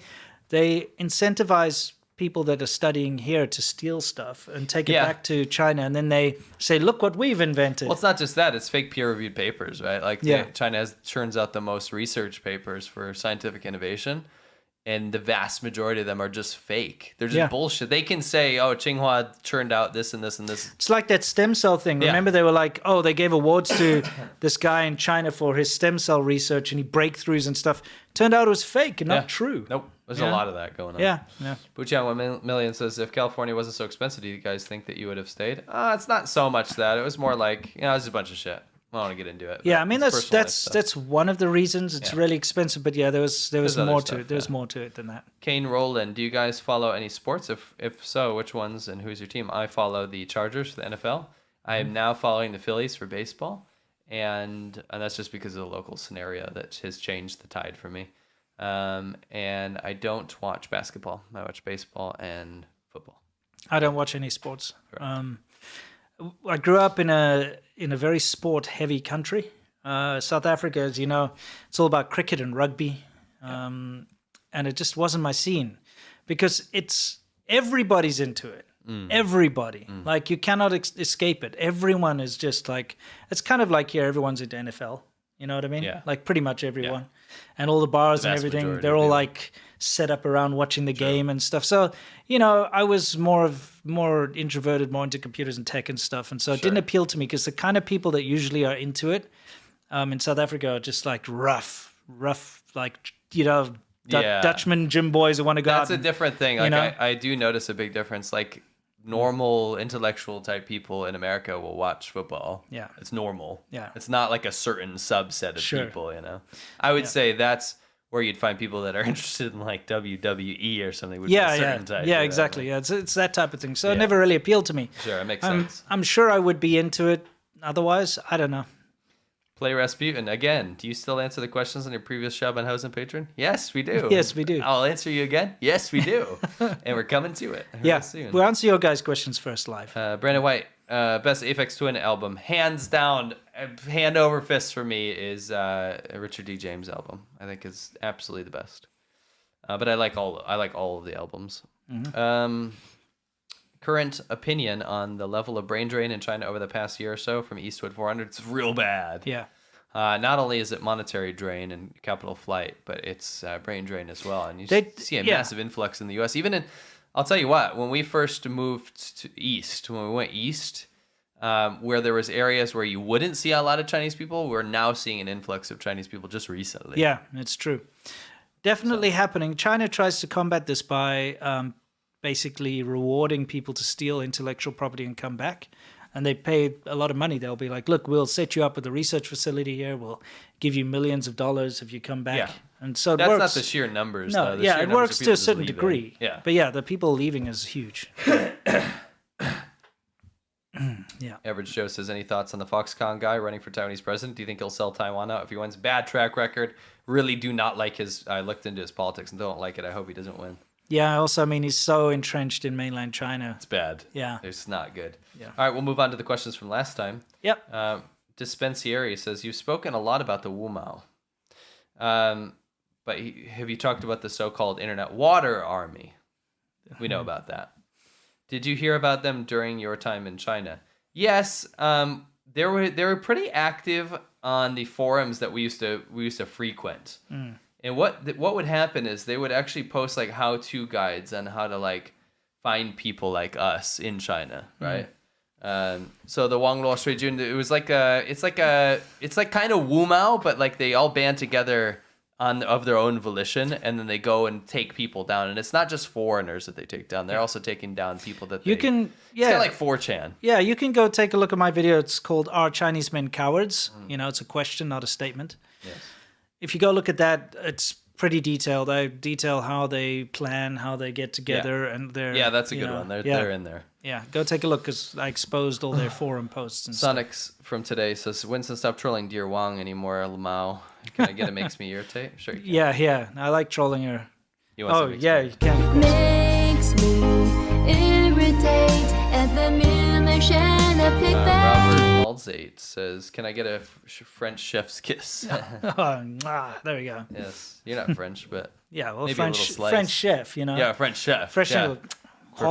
incentivize people that are studying here to steal stuff and take it back to China, and then they say, look what we've invented. Well, it's not just that, it's fake peer-reviewed papers, right? Like China churns out the most research papers for scientific innovation, and the vast majority of them are just fake. They're just bullshit. They can say, oh, Tsinghua churned out this and this and this. It's like that stem cell thing. Remember, they were like, oh, they gave awards to this guy in China for his stem cell research and he breakthroughs and stuff. Turned out it was fake and not true. Nope. There's a lot of that going on. Yeah. Buchan 1 million says, if California wasn't so expensive, do you guys think that you would have stayed? It's not so much that. It was more like, it was a bunch of shit. I don't want to get into it. Yeah, I mean, that's one of the reasons it's really expensive. But yeah, there was more to it. There's more to it than that. Kane Rowland, do you guys follow any sports? If so, which ones and who's your team? I follow the Chargers for the NFL. I am now following the Phillies for baseball. And that's just because of the local scenario that has changed the tide for me. And I don't watch basketball. I watch baseball and football. I don't watch any sports. I grew up in a very sport-heavy country. South Africa, as you know, it's all about cricket and rugby, and it just wasn't my scene because everybody's into it. Everybody, like you cannot escape it. Everyone is just like, it's kind of like here, everyone's into NFL. You know what I mean? Yeah. Like pretty much everyone. And all the bars and everything, they're all like set up around watching the game and stuff. So, I was more introverted, more into computers and tech and stuff. And so it didn't appeal to me because the kind of people that usually are into it in South Africa are just like rough, like, Dutchman gym boys who want to go out. That's a different thing. Like I do notice a big difference. Like normal intellectual type people in America will watch football. Yeah. It's normal. Yeah. It's not like a certain subset of people, I would say that's where you'd find people that are interested in like WWE or something. Would be a certain type. Yeah, exactly. Yeah, it's that type of thing. So it never really appealed to me. Sure, it makes sense. I'm sure I would be into it otherwise. I don't know. Play Rasputin. Again, do you still answer the questions on your previous Xiàbān Hòu patron? Yes, we do. Yes, we do. I'll answer you again. Yes, we do. And we're coming to it. Soon. We'll answer your guys' questions first live. Brandon White, best Aphex Twin album. Hands down, hand over fist for me is Richard D. James' album. I think is absolutely the best. But I like all of the albums. Mm-hmm. Current opinion on the level of brain drain in China over the past year or so from Eastwood 400. It's real bad. Yeah. Not only is it monetary drain and capital flight, but it's brain drain as well. And you see a massive influx in the U.S. I'll tell you what, when we first moved when we went east, where there was areas where you wouldn't see a lot of Chinese people, we're now seeing an influx of Chinese people just recently. Yeah, it's true. Definitely happening. China tries to combat this by basically rewarding people to steal intellectual property and come back. And they pay a lot of money. They'll be like, look, we'll set you up with a research facility here. We'll give you millions of dollars if you come back. Yeah. And so that's works. not the sheer numbers. No, though. It works to a certain degree. Yeah. But yeah, the people leaving is huge. Yeah. Average Joe says, any thoughts on the Foxconn guy running for Taiwanese president? Do you think he'll sell Taiwan out if he wins? Bad track record. Really do not like I looked into his politics and don't like it. I hope he doesn't win. Yeah, also, I mean, he's so entrenched in mainland China. It's bad. Yeah. It's not good. Yeah. All right, we'll move on to the questions from last time. Yep. Dispensieri says, you've spoken a lot about the Wu-Mao. But have you talked about the so-called Internet Water Army? We know about that. Did you hear about them during your time in China? Yes. They were pretty active on the forums that we used to frequent. Mm. And what would happen is they would actually post like how-to guides on how to like find people like us in China, right? So the Wang Luo Shui Jun, it was like it's like kind of Wu Mao, but like they all band together of their own volition, and then they go and take people down. And it's not just foreigners that they take down; they're also taking down people that it's kind of like 4chan. Yeah, you can go take a look at my video. It's called "Are Chinese Men Cowards?" It's a question, not a statement. Yes. If you go look at that, it's pretty detailed. I detail how they plan, how they get together, and they're... Yeah, that's a good one. They're in there. Yeah, go take a look, because I exposed all their forum posts and Sonics stuff. From today says, Winston, stop trolling Dear Wang anymore, Lamau. Can I get It Makes Me Irritate? Sure you can. Yeah, I like trolling her. You want something yeah, you can. Of course. Makes me irritate at the mission of pick Robert Malzate says, "Can I get a French chef's kiss?" There we go. Yes, you're not French, but yeah, well, maybe French chef, you know. Yeah, French chef. French yeah. chef. You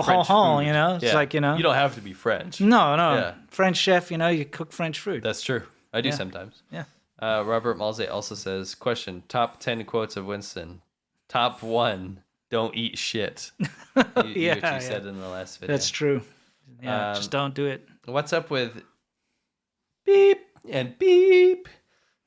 know, it's like, you know. You don't have to be French. No. Yeah. French chef, you know, you cook French food. That's true. I do sometimes. Yeah. Robert Malzate also says, question, top 10 quotes of Winston. Top 1, don't eat shit. You said in the last video. That's true. Yeah, just don't do it. What's up with beep and beep?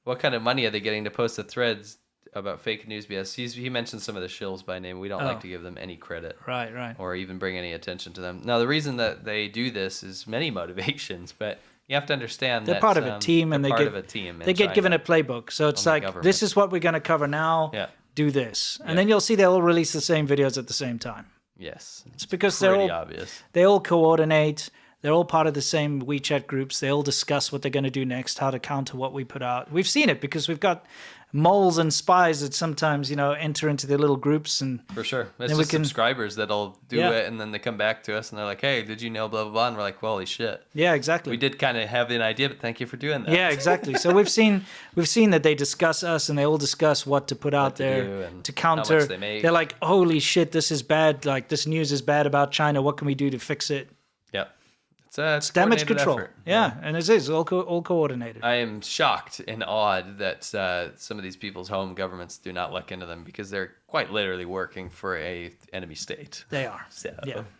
What kind of money are they getting to post the threads about fake news BS? He mentioned some of the shills by name. We don't like to give them any credit. Right. Or even bring any attention to them. Now, the reason that they do this is many motivations, but you have to understand they're part of a team, and they get given a playbook. So it's like, this is what we're going to cover now. Yeah. Do this, and then you'll see they'll all release the same videos at the same time. Yes, it's because obvious. They all coordinate. They're all part of the same WeChat groups. They all discuss what they're going to do next, how to counter what we put out. We've seen it because we've got moles and spies that sometimes, you know, enter into their little groups. And for sure. It's just subscribers that'll do it, and then they come back to us and they're like, hey, did you know blah, blah, blah? And we're like, well, holy shit. Yeah, exactly. We did kind of have an idea, but thank you for doing that. Yeah, exactly. So we've seen that they discuss us, and they all discuss what to put out there to counter. How much they make. They're like, holy shit, this is bad. Like, this news is bad about China. What can we do to fix it? Yeah. It's damage control. Effort. Yeah, and it is all coordinated. I am shocked and awed that some of these people's home governments do not look into them, because they're quite literally working for a enemy state. They are. So,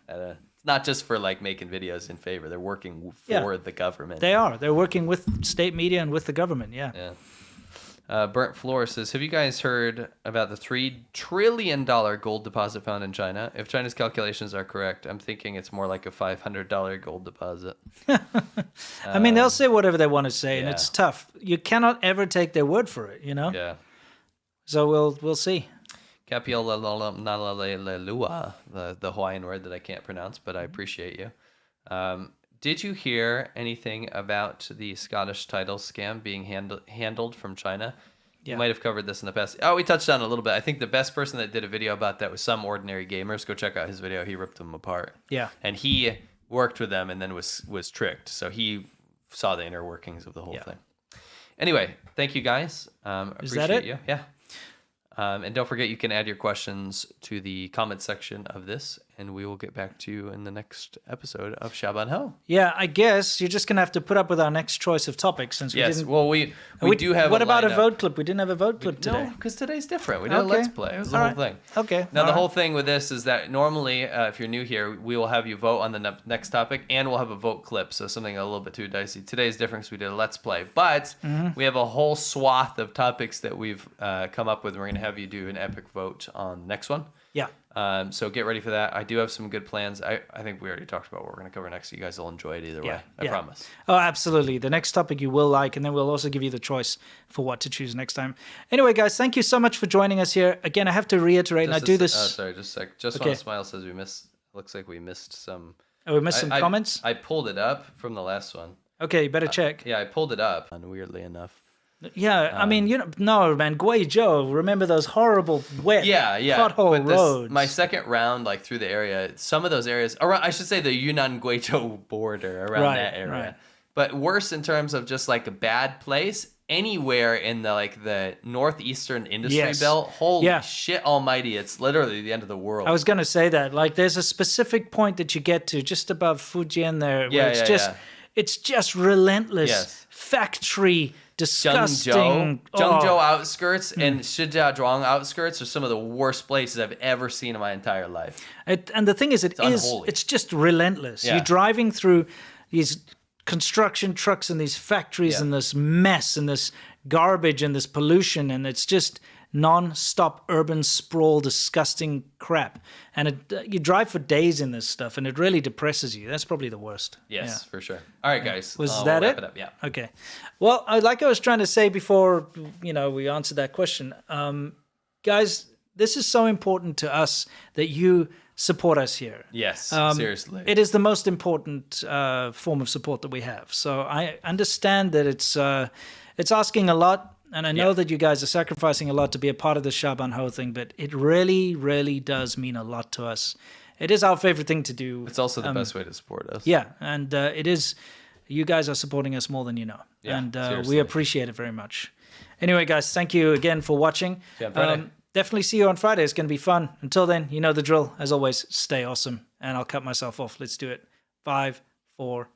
it's not just for like making videos in favor. They're working for the government. They are. They're working with state media and with the government. Yeah. Burnt Floor says, have you guys heard about the $3 trillion gold deposit found in China? If China's calculations are correct, I'm thinking it's more like a $500 gold deposit. I mean, they'll say whatever they want to say, and it's tough. You cannot ever take their word for it, you know? Yeah. So we'll see. Kapiolalalua, the Hawaiian word that I can't pronounce, but I appreciate you. Did you hear anything about the Scottish title scam being handled from China? Yeah. You might have covered this in the past. Oh, we touched on it a little bit. I think the best person that did a video about that was Some Ordinary Gamers. Go check out his video. He ripped them apart. Yeah. And he worked with them and then was tricked. So he saw the inner workings of the whole thing. Anyway, thank you guys. Is that it? You. Yeah. And don't forget, you can add your questions to the comment section of this, and we will get back to you in the next episode of Xiàbān Hòu. Yeah, I guess you're just going to have to put up with our next choice of topics, since we didn't... Well, we do have What about a vote clip? We didn't have a vote clip today. No, because today's different. We did a Let's Play. It was the whole thing. Okay. Now, the whole thing with this is that normally, if you're new here, we will have you vote on the next topic, and we'll have a vote clip, so something a little bit too dicey. Today's different because we did a Let's Play, but we have a whole swath of topics that we've come up with, and we're going to have you do an epic vote on the next one. Yeah. So get ready for that. I do have some good plans. I think we already talked about what we're going to cover next. So you guys will enjoy it either way. I promise. Oh, absolutely. The next topic you will like, and then we'll also give you the choice for what to choose next time. Anyway, guys, thank you so much for joining us here. Again, I have to reiterate, and I do this... sorry, just a sec. Just Want to Smile says looks like we missed some... Oh, we missed some comments? I pulled it up from the last one. Okay, you better check. Yeah, I pulled it up, weirdly enough. Yeah, I mean, no, man, Guizhou, remember those horrible wet pothole roads. My second round, like through the area, some of those areas, around, I should say the Yunnan-Guizhou border, around that area. Right. But worse in terms of just like a bad place, anywhere in the northeastern industry belt, holy shit almighty, it's literally the end of the world. I was going to say that. Like, there's a specific point that you get to just above Fujian there, where it's just relentless factory... disgusting. Zhengzhou outskirts and Shijiazhuang outskirts are some of the worst places I've ever seen in my entire life. And the thing is, it's just relentless. Yeah. You're driving through these construction trucks and these factories and this mess and this garbage and this pollution, and it's just non-stop urban sprawl, disgusting crap. And you drive for days in this stuff, and it really depresses you. That's probably the worst. Yes, for sure. All right, guys. Was that wrap it up? Yeah. Okay. Well, like I was trying to say before, we answered that question. Guys, this is so important to us that you support us here. Yes, seriously. It is the most important form of support that we have. So I understand that it's asking a lot. And I know that you guys are sacrificing a lot to be a part of the Xiàbān Hòu thing, but it really, really does mean a lot to us. It is our favorite thing to do. It's also the best way to support us. Yeah, and it is. You guys are supporting us more than you know, and we appreciate it very much. Anyway, guys, thank you again for watching. Definitely see you on Friday. It's going to be fun. Until then, you know the drill. As always, stay awesome. And I'll cut myself off. Let's do it. 5, 4,